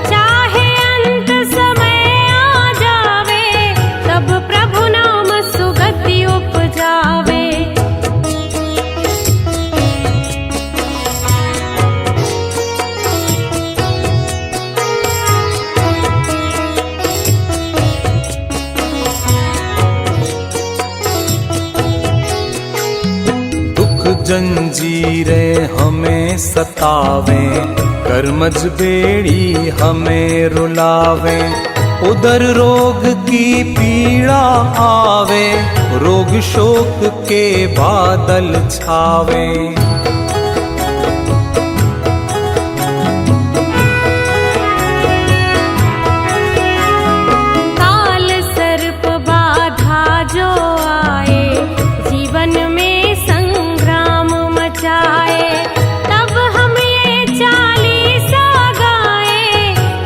चाहे अंत समय आ जावे, तब प्रभु नाम सुगति उपजावे। दुख जंजीरें हमें सतावे, कर्मज बेड़ी हमें रुलावे। उदर रोग की पीड़ा आवे, रोग शोक के बादल छावे। काल सर्प बाधा जो आए, जीवन में संग्राम मचाए। तब हम ये चालीसा गाए,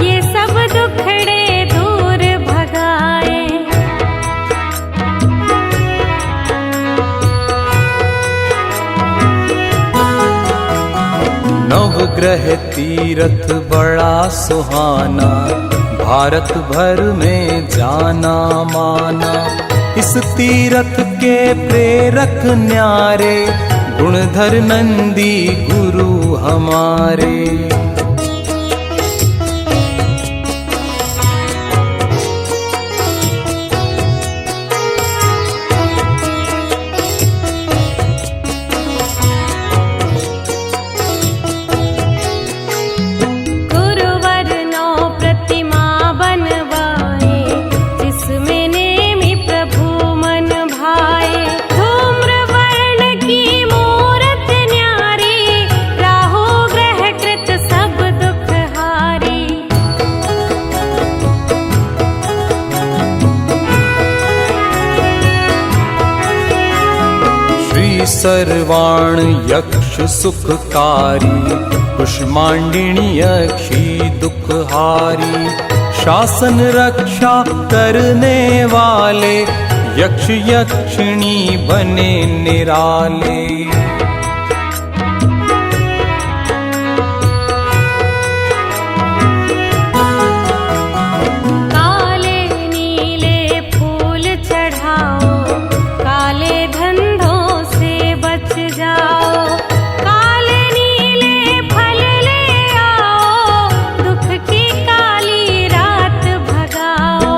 ये सब दुखड़े दूर भगाए। नवग्रह तीरथ बड़ा सुहाना, भारत भर में जाना माना। इस तीरथ के प्रेरक न्यारे, गुणधर नंदी गुरु हमारे। सर्वाण यक्ष सुखकारी, कुष्मांडिनी यक्षी दुखहारी। शासन रक्षा करने वाले, यक्ष यक्षिणी बने निराले। काले नीले फूल चढ़ाओ, काले धंधों से बच जाओ। काले नीले फल ले आओ, दुख की काली रात भगाओ।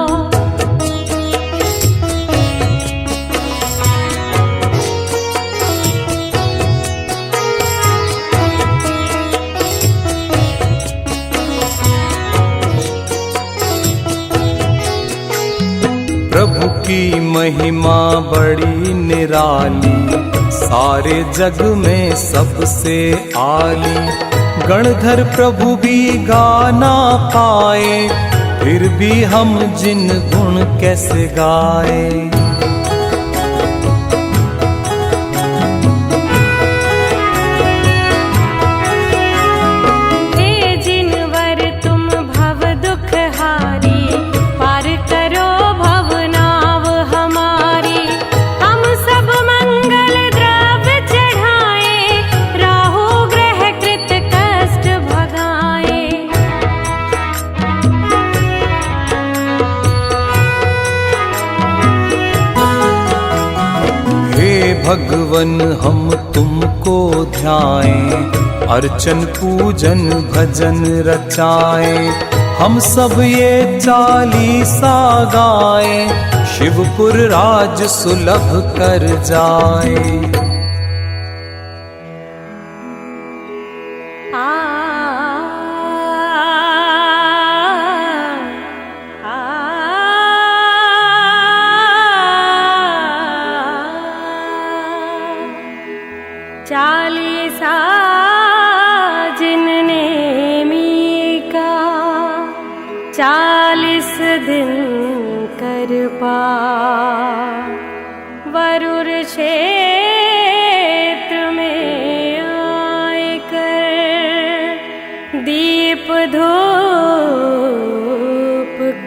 प्रभु की महिमा बड़ी निराली, सारे जग में सबसे आली। गणधर प्रभु भी गा ना पाए, फिर भी हम जिन गुण कैसे गाए। हे जिनवर तुम भव दुख हारी, पार करो भव नाव हमारी। हम सब मंगल द्रव्य चढ़ाए, राहु ग्रह कृत कष्ट भगाए। हे भगवन हम तुमको ध्याएं, अर्चन पूजन भजन रचाएं। हम सब ये चालीसा गाएं, शिवपुर राज सुलभ कर जाए। आ चालीसा जिनने मीका, 40 दिन कर पा। वरुर क्षेत्र में आए कर, दीप धूप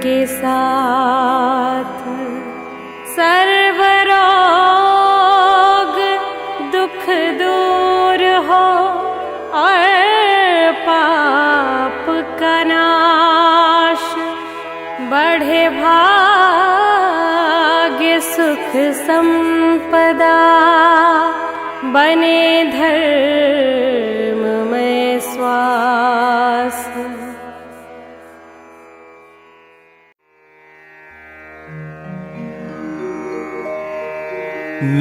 के साथ सर्वरोग दुख दूर हो, और पाप का नाश बढ़े। भाग्य सुख संपदा, बने धर्म में श्वास।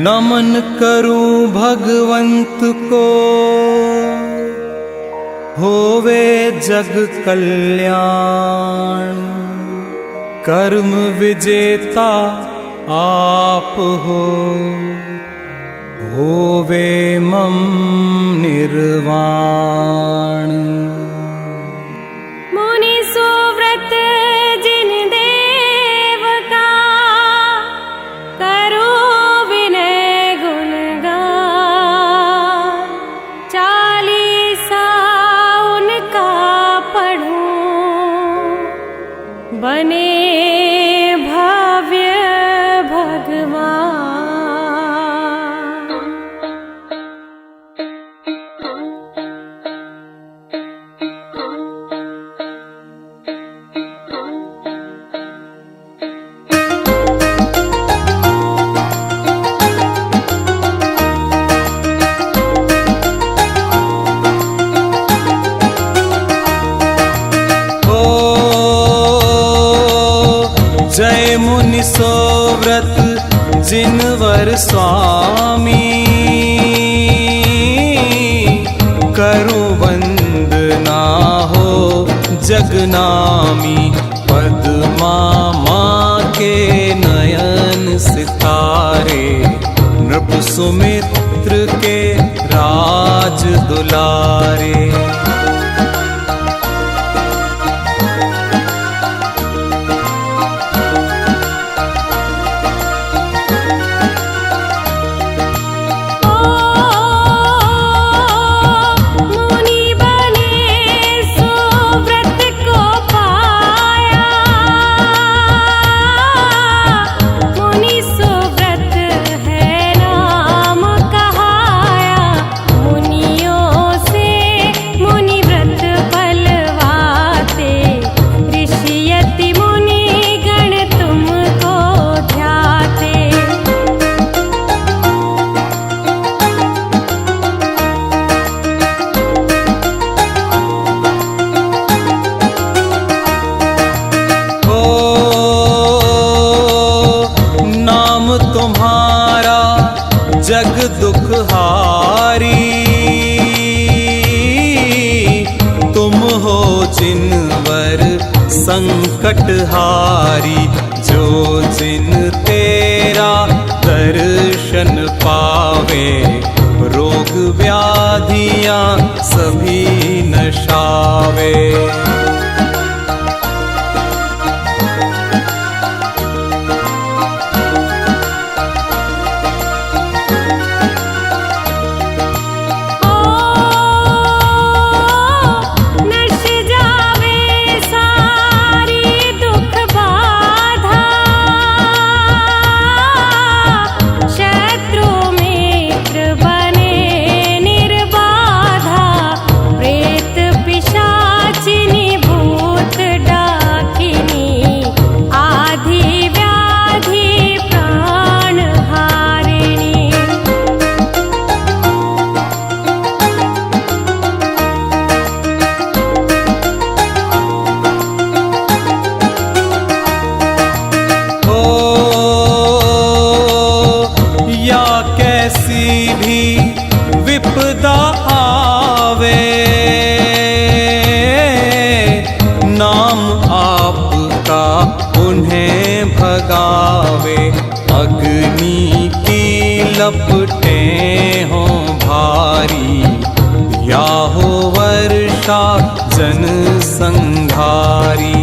नमन करूं भगवंत को, होवे जग कल्याण। कर्म विजेता आप हो, होवे मम निर्वाण। मुनि सुव्रत जिन देव का, करो विनय गुणगान। चालीसा उनका पढ़ूं, बने भव्य भगवान। जय मुनि सोव्रत जिनवर स्वामी, करु वंदना हो जगनामी। पद्मा माँ के नयन सितारे, नृप सुमित्र के राज दुलारे। ओ संकट हारी। जो जिन तेरा दर्शन पावे, रोग व्याधियां सभी नशावे। विपदा आवे, नाम आपका उन्हें भगावे। अग्नि की लपटें हों भारी, या हो वर्षा जन संघारी।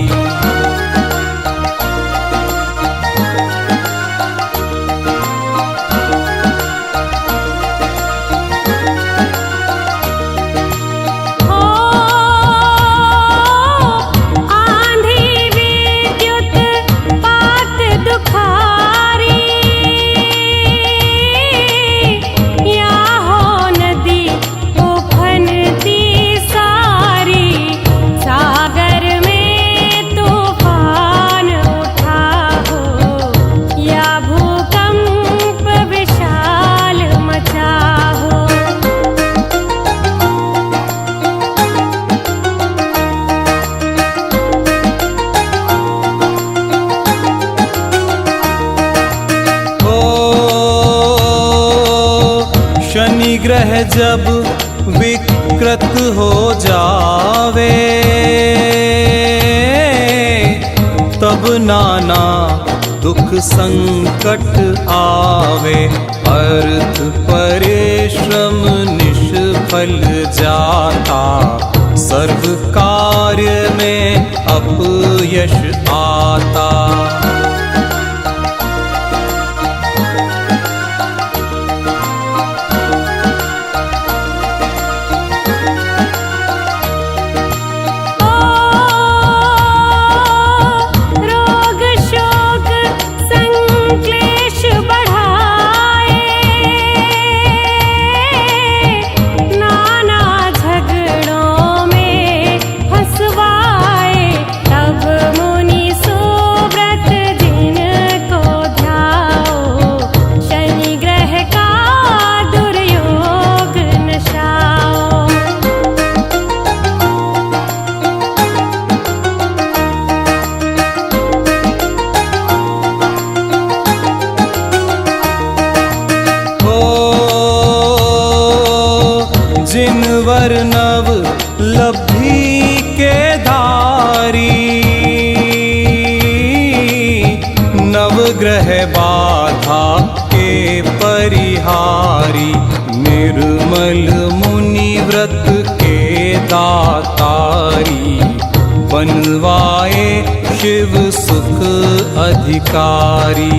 शनि ग्रह जब विकृत हो जावे, तब नाना दुख संकट आवे। अर्थ परिश्रम निष्फल जाता, सर्व कार्य में अपयश आता। जिनवर नव लब्धि के धारी, नवग्रह बाधा के परिहारी। निर्मल मुनि व्रत के दातारी, बनवाए शिव सुख अधिकारी।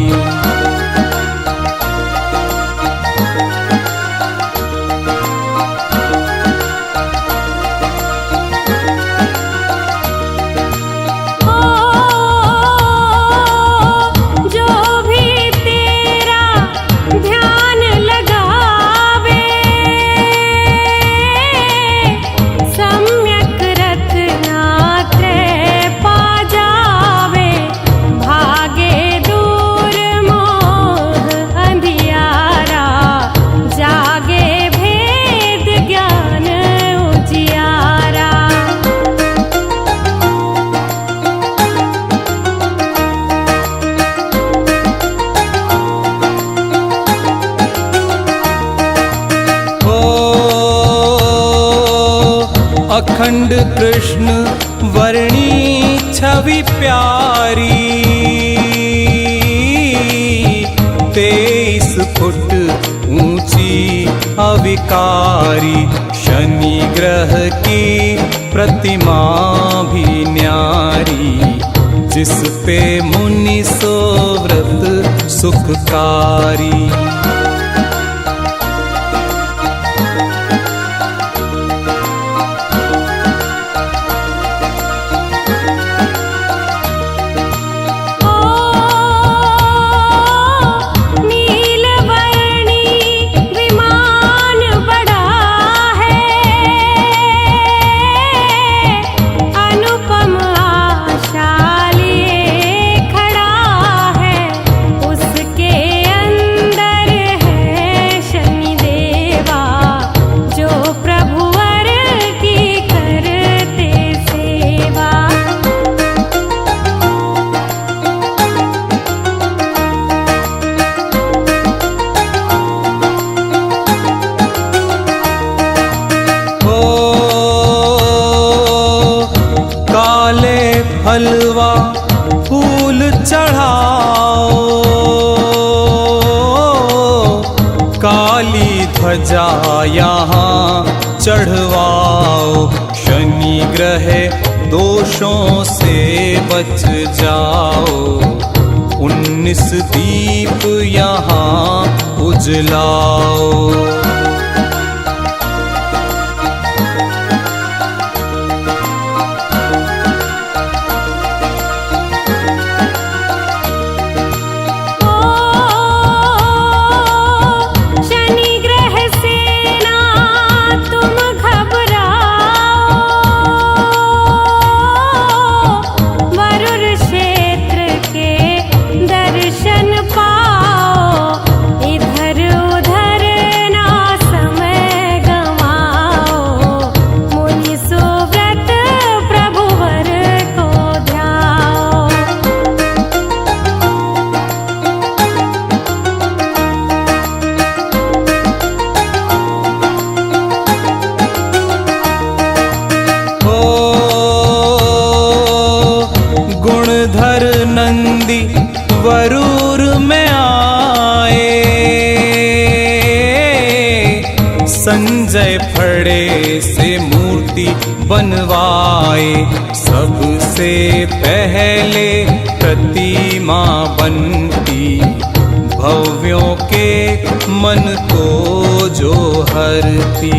अखंड कृष्ण वर्णी छवि प्यारी 23 फुट ऊंची अविकारी शनि ग्रह की प्रतिमा भी न्यारी जिस पे मुनि सो व्रत सुखकारी। हलवा फूल चढ़ाओ काली ध्वजा यहाँ चढ़वाओ शनि ग्रह दोषों से बच जाओ 19 दीप यहाँ उजलाओ। नंदी वरूर में आए संजय फड़े से मूर्ति बनवाए सबसे पहले प्रतिमा बनती भव्यों के मन को जो हरती।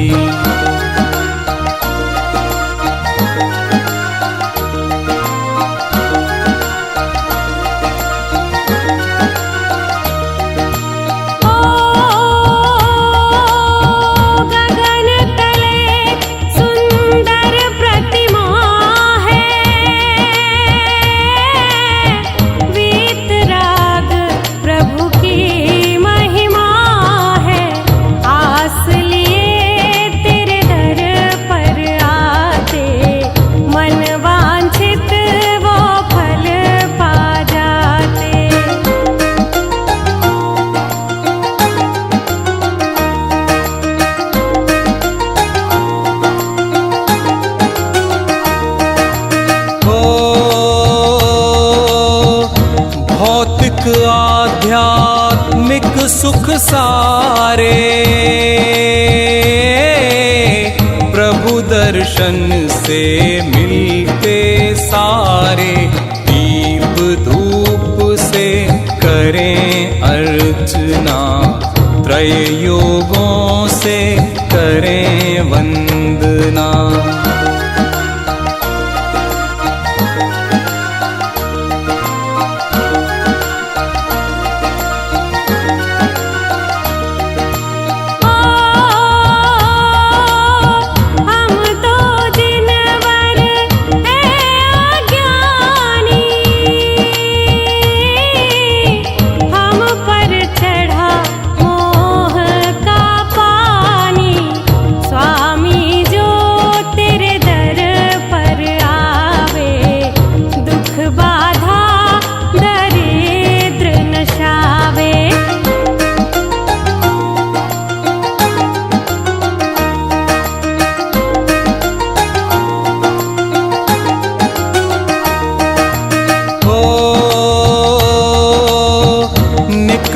आध्यात्मिक सुख सारे प्रभु दर्शन से मिलते सारे दीप धूप से करें अर्चना त्रय योगों से करें वंदना। तेरे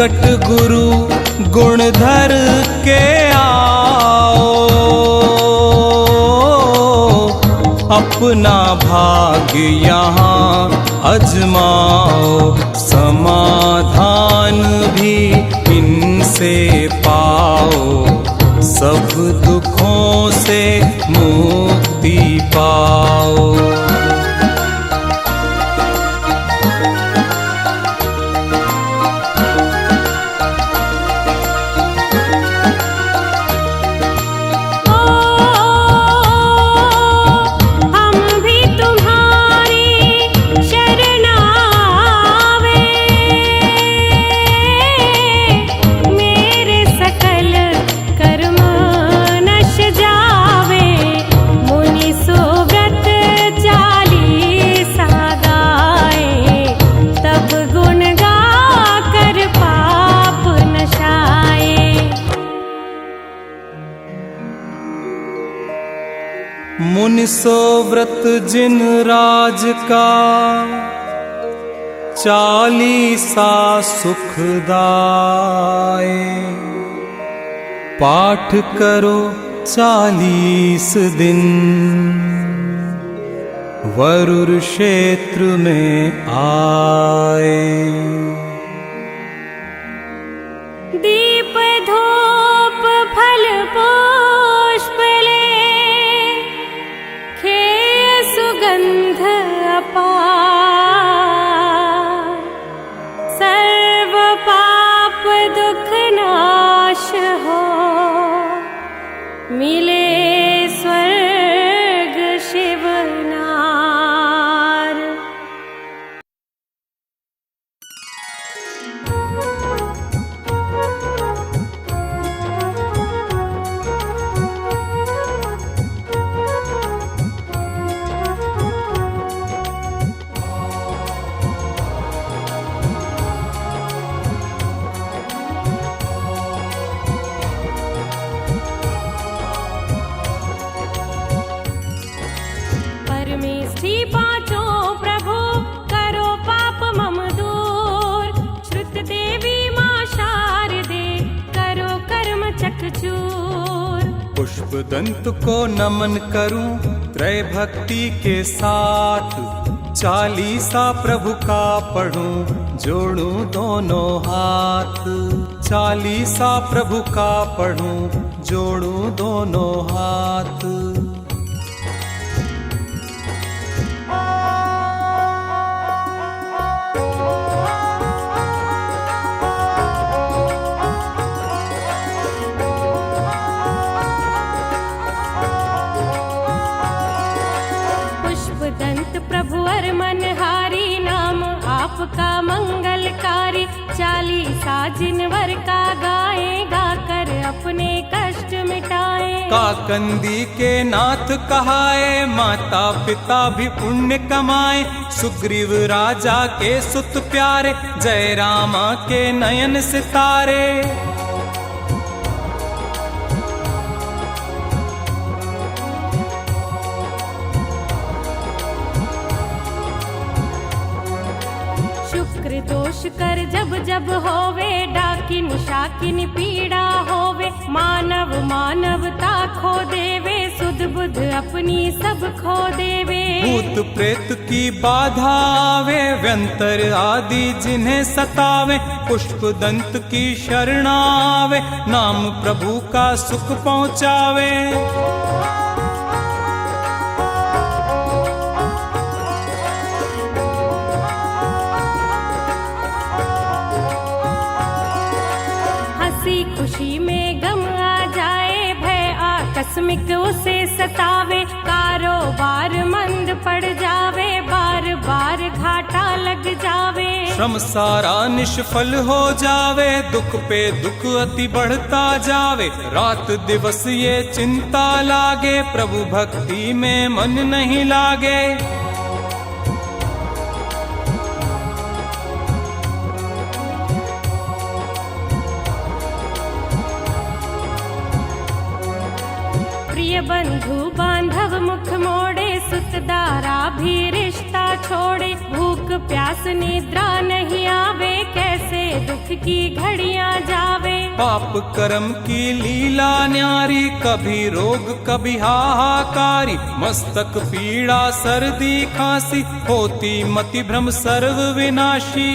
निकट गुरु गुणधर के आओ, अपना भाग्य यहाँ अजमाओ, समाधान भी इनसे पाओ, सब दुखों से मुक्ति पाओ। मुनि सो व्रत जिन राज का, 40 सुखदाए, पाठ करो 40 दिन, वरुर क्षेत्र में आए। दीप धूप फल पुष्प ले, खेय सुगंध अपार, सर्व पाप दुख नाश हो, मिले स्वर्ग शिवनार। परमेष्ठी पांचों प्रभु, करो पाप मम दूर, श्रुत देवी मां शारदे, करो कर्म चकचूर। पुष्प दंत को नमन करूं त्रय भक्ति के साथ, 40 प्रभु का पढ़ूं जोड़ूं दोनों हाथ, 40 प्रभु का पढ़ूं जोड़ूं दोनों हाथ। दंत प्रभु अर मनहारी, नाम आपका मंगलकारी, 40 जिनवर का गाए, गाकर अपने कष्ट मिटाए। काकंदी के नाथ कहाए, माता पिता भी पुण्य कमाए, सुग्रीव राजा के सुत प्यारे, जय रामा के नयन सितारे। शुक्र दोष कर जब जब होवे, डाकिन शाकिन पीड़ा होवे, मानव मानवता खो देवे, सुध बुध अपनी सब खो देवे। भूत प्रेत की बाधा आवे, व्यंतर आदि जिन्हें सतावे, पुष्प दंत की शरणावे, नाम प्रभु का सुख पहुँचावे। खुशी में गम आ जाए, भय आकस्मिक उसे सतावे, कारोबार मंद पड़ जावे, बार बार घाटा लग जावे। श्रम सारा निष्फल हो जावे, दुख पे दुख अति बढ़ता जावे, रात दिवस ये चिंता लागे, प्रभु भक्ति में मन नहीं लागे। प्रिय बंधु बांधव मुख मोड़े, सुत दारा भी रिश्ता छोड़े। भूख प्यास निद्रा नहीं आवे, कैसे दुख की घड़ियां जावे। पाप कर्म की लीला न्यारी, कभी रोग कभी हाहाकारी। मस्तक पीड़ा सर्दी खांसी, होती मति भ्रम सर्व विनाशी।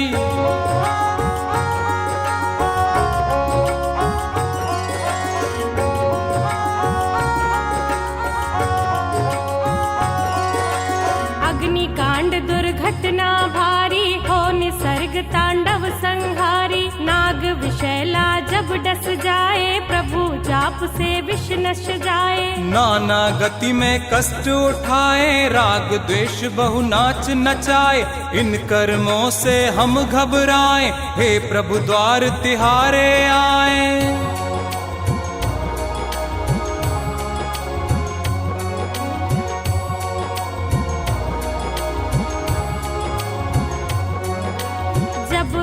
अग्निकांड दुर्घटना भारी, हो निसर्ग तांडव संहारी। नाग विषैला जब डस जाए, प्रभु जाप से विष नश जाए। नाना गति में कष्ट उठाए, राग द्वेष बहु नाच नचाए। इन कर्मों से हम घबराए, हे प्रभु द्वार तिहारे आए।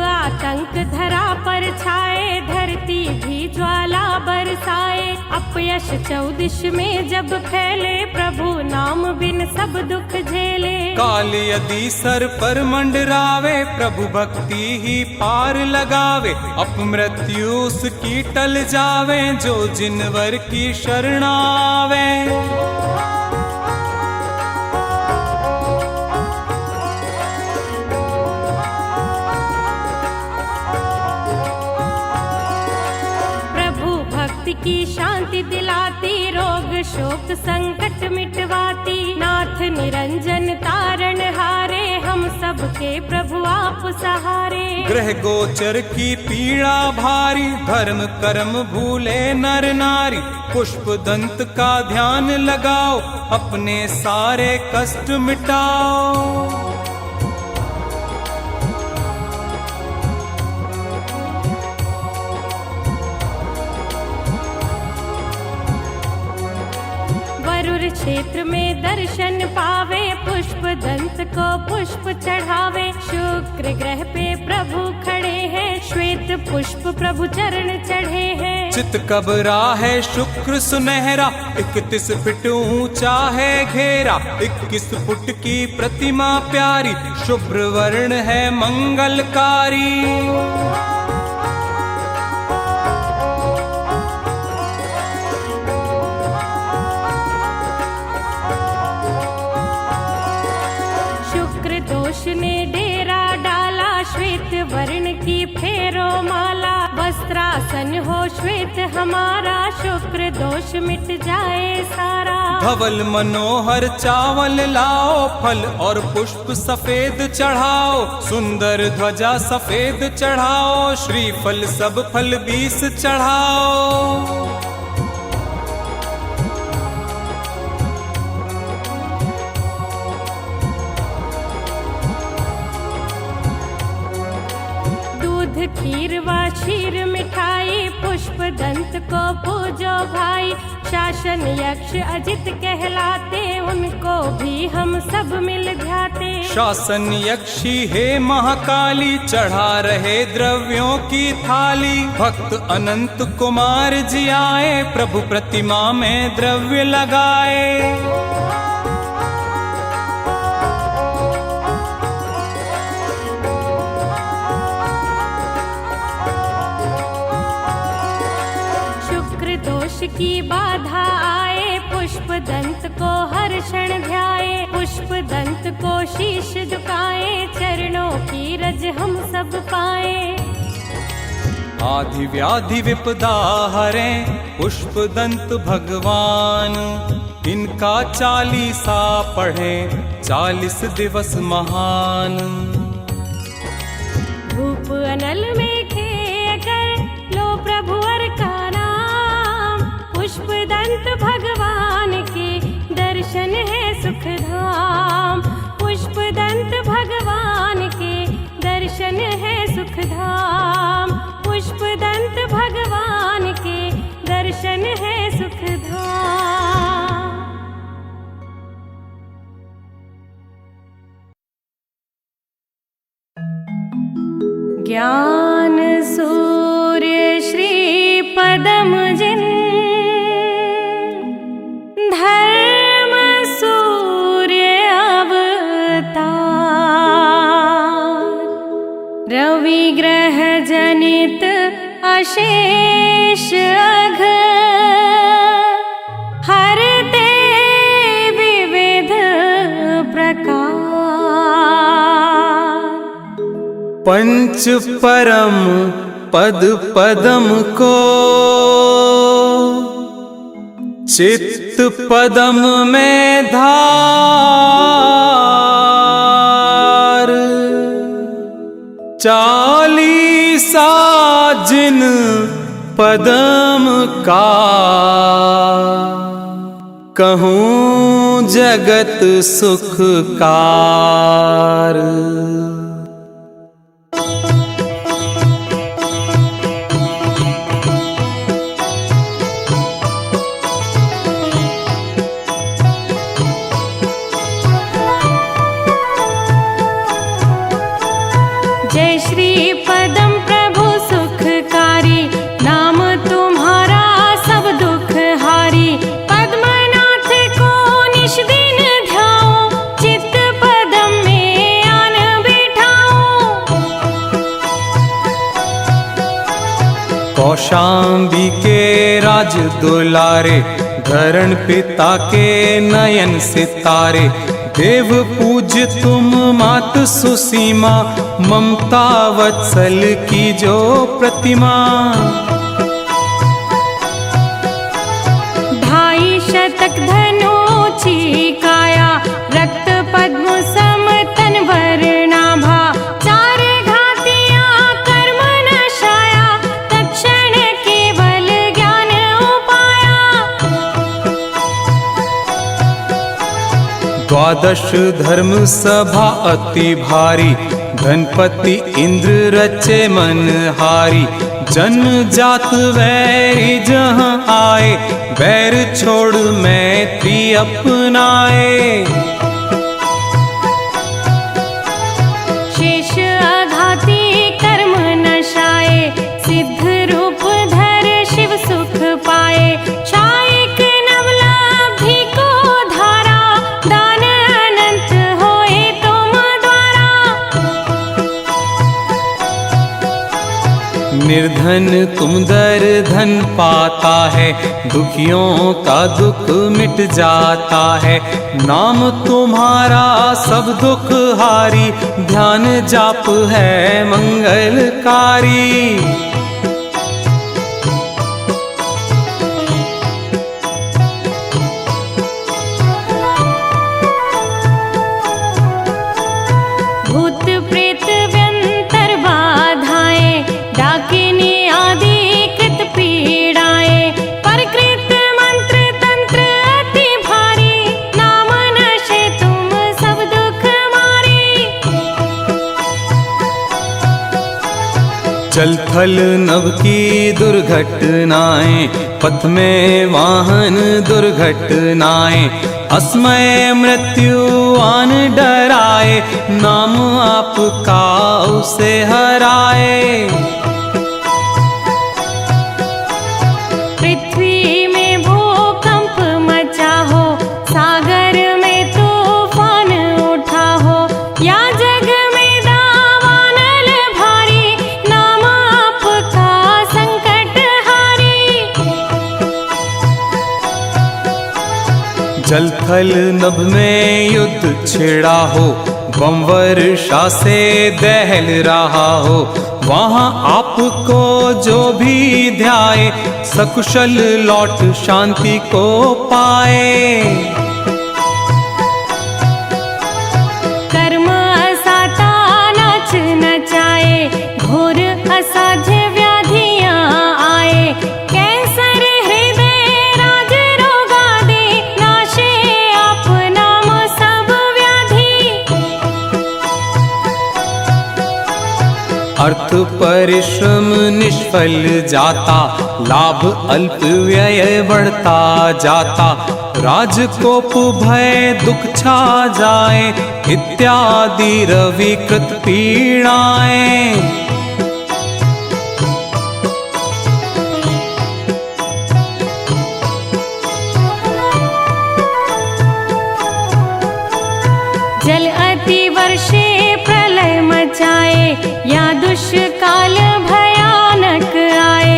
आतंक धरा पर छाए, धरती भी ज्वाला बरसाए। अपयश चौदिश में जब फैले, प्रभु नाम बिन सब दुख झेले। काल यदि सर पर मंडरावे, प्रभु भक्ति ही पार लगावे। अपमृत्यु उसकी टल जावे, जो जिनवर की शरणावे। की शांति दिलाती, रोग शोक संकट मिटवाती। नाथ निरंजन तारण हारे, हम सबके प्रभु आप सहारे। ग्रह गोचर की पीड़ा भारी, धर्म कर्म भूले नर नारी। पुष्प दंत का ध्यान लगाओ, अपने सारे कष्ट मिटाओ। क्षेत्र में दर्शन पावे, पुष्प दंत को पुष्प चढ़ावे। शुक्र ग्रह पे प्रभु खड़े हैं, श्वेत पुष्प प्रभु चरण चढ़े हैं। चित कबरा है शुक्र सुनहरा, 31 फीट ऊंचा है घेरा। 21 फुट की प्रतिमा प्यारी, शुभ्र वर्ण है मंगलकारी। ने डेरा डाला, श्वेत वर्ण की फेरो माला। वस्त्रासन हो श्वेत हमारा, शुक्र दोष मिट जाए सारा। धवल मनोहर चावल लाओ, फल और पुष्प सफेद चढ़ाओ। सुंदर ध्वजा सफेद चढ़ाओ, श्रीफल सब फल 20 चढ़ाओ। खीर व क्षीर मिठाई, पुष्प दंत को पूजो भाई। शासन यक्ष अजित कहलाते, उनको भी हम सब मिल ध्याते। शासन यक्षी हे महाकाली, चढ़ा रहे द्रव्यों की थाली। भक्त अनंत कुमार जी आए, प्रभु प्रतिमा में द्रव्य लगाए। दोष की बाधा आए, पुष्प दंत को हर क्षण ध्याए। पुष्प दंत को शीश झुकाए, चरणों की रज हम सब पाए। आदि व्याधि विपदा हरे, पुष्प दंत भगवान। इनका 40 पढ़े, 40 दिवस महान। धूप अनल में खे कर लो प्रभु अर का नाम। पुष्प दंत भगवान के दर्शन है सुख धाम। पुष्प दंत भगवान के दर्शन है सुख धाम। पुष्प दंत भगवान के दर्शन है सुख धाम। ज्ञान सूर्य श्री पदम जिन अशेष अघ हरते विविध प्रकार। पंच परम पद पदम को चित्त पदम में धार। 40 जिन पदम का कहूँ जगत सुखकार। जय श्री पदम प्रभु सुखकारी, नाम तुम्हारा सब दुख हारी। पद्मनाथ को निश दिन ध्याओ, चित्त पदम में आन बिठाओ। कौशाम्बी के राज दुलारे, धरण पिता के नयन सितारे। देव पूज तुम मात सुसीमा, ममता वत्सल की जो प्रतिमा। 2.5 शतक धनोची काया, रक्त पद्म सम तन वर्णाभा। 4 घातिया कर्म नशाया, तत्क्षण केवल ज्ञान उपाया। 12 धर्म सभा अति भारी, धनपति इंद्र रचे मनहारी। जन्म जात वैरी जहाँ आए, बैर छोड़ मैत्री अपनाए। शेष आघाती कर्म नशाए, सिद्ध रूप धर शिव सुख पाए। शायिक नवलब्धि को धारा, दान अनंत होए तुम द्वारा। निर्धन तुम दर धन पाता है, दुखियों का दुख मिट जाता है। नाम तुम्हारा सब दुख हारी, ध्यान जाप है मंगलकारी। भूत प्रेत व्यंतर बाधाएं, डाकिनी आदि कृत पीड़ाएं। परकृत मंत्र तंत्र अति भारी, नाम नशे तुम सब दुख मारी। जल थल नभ की दुर्घटनाएं, पथ में वाहन दुर्घटनाएं। अस्मय मृत्यु आन डराए, नाम आपका उसे हराए। पृथ्वी में भूकंप मचा हो, सागर में तूफान उठा हो। या जग में दावानल भारी, नाम आपका संकट हारी। जल थल नभ में युद्ध छिड़ा हो, बम वर्षा से दहल रहा हो। वहाँ आपको जो भी ध्याए, सकुशल लौट शांति को पाए। कर्म असाता नाच नचाए, घोर असाध्य व्याधियां आए। कैंसर हृदय राज रोगादि, नाशे आप नाम सब व्याधि। अर्थ परिश्रम निष्फल जाता, लाभ अल्प व्यय बढ़ता जाता। राजकोप भय दुख छा जाए, इत्यादि रविकृत पीड़ाएं। जल अति वर्षे प्रलय मचाए, या दुष्काल भयानक आए।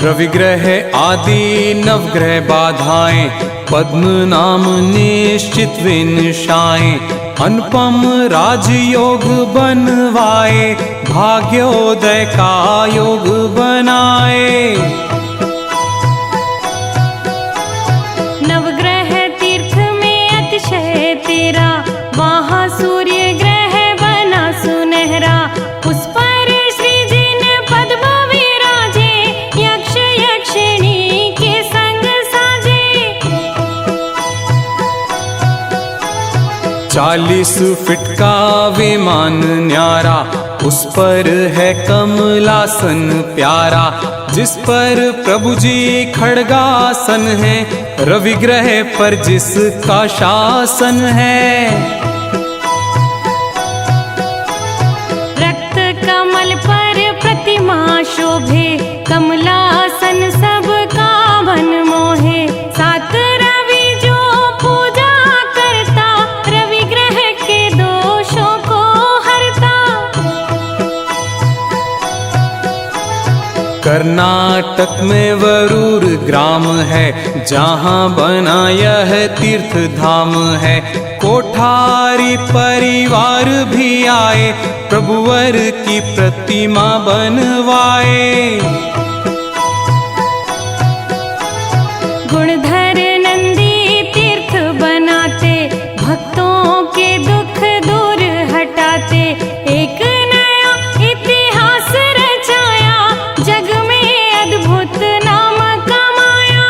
रविग्रह आदि नवग्रह बाधाएं, पद्म नाम निश्चित विनशाएं, अनुपम राजयोग बनवाए, भाग्योदय का योग बनाए। नवग्रह तीर्थ में अतिशय तेरा, वहाँ सूर्य ग्रह बना सुनहरा, उस पर श्रीजिन पद्म विराजे, यक्ष यक्षिणी के संग साजे। 40 फीट का विमान न्यारा, उस पर है कमलासन प्यारा, जिस पर प्रभु जी खड़गासन है, रविग्रह पर जिसका शासन है। रक्त कमल पर प्रतिमा शोभे, कमलासन सबका मन मोहे, 7 रवि जो पूजा करता, रविग्रह के दोषों को हरता। कर्नाटक में वरूर ग्राम है, जहाँ बना यह तीर्थ धाम है, कोठारी परिवार भी आए, प्रभुवर की प्रतिमा बनवाए। गुणधर नंदी तीर्थ बनाते, भक्तों के दुख दूर हटाते, एक नया इतिहास रचाया, जग में अद्भुत नाम कमाया।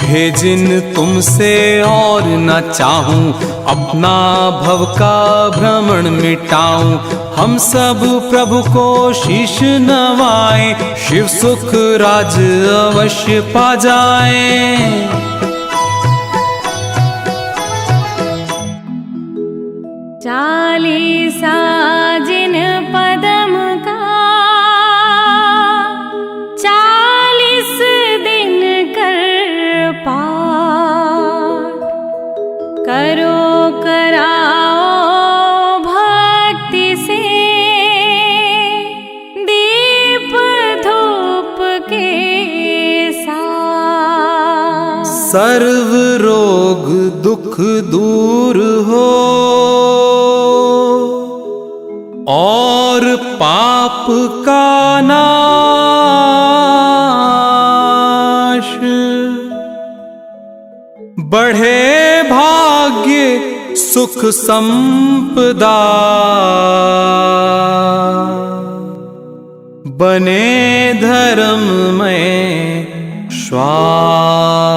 हे जिन तुमसे और न चाहूं, अपना भव का भ्रमण मिटाऊं, हम सब प्रभु को शीश नवाएं, शिव सुख राज अवश्य पा जाएं। चालीसा जिन पदम का, 40 दिन कर पाठ, करो कराओ भक्ति से, दीप धूप के साथ। सर्व रोग दुख दूर हो, और पाप का नाश, बढ़े भाग्य सुख संपदा, बने धर्म में श्वास।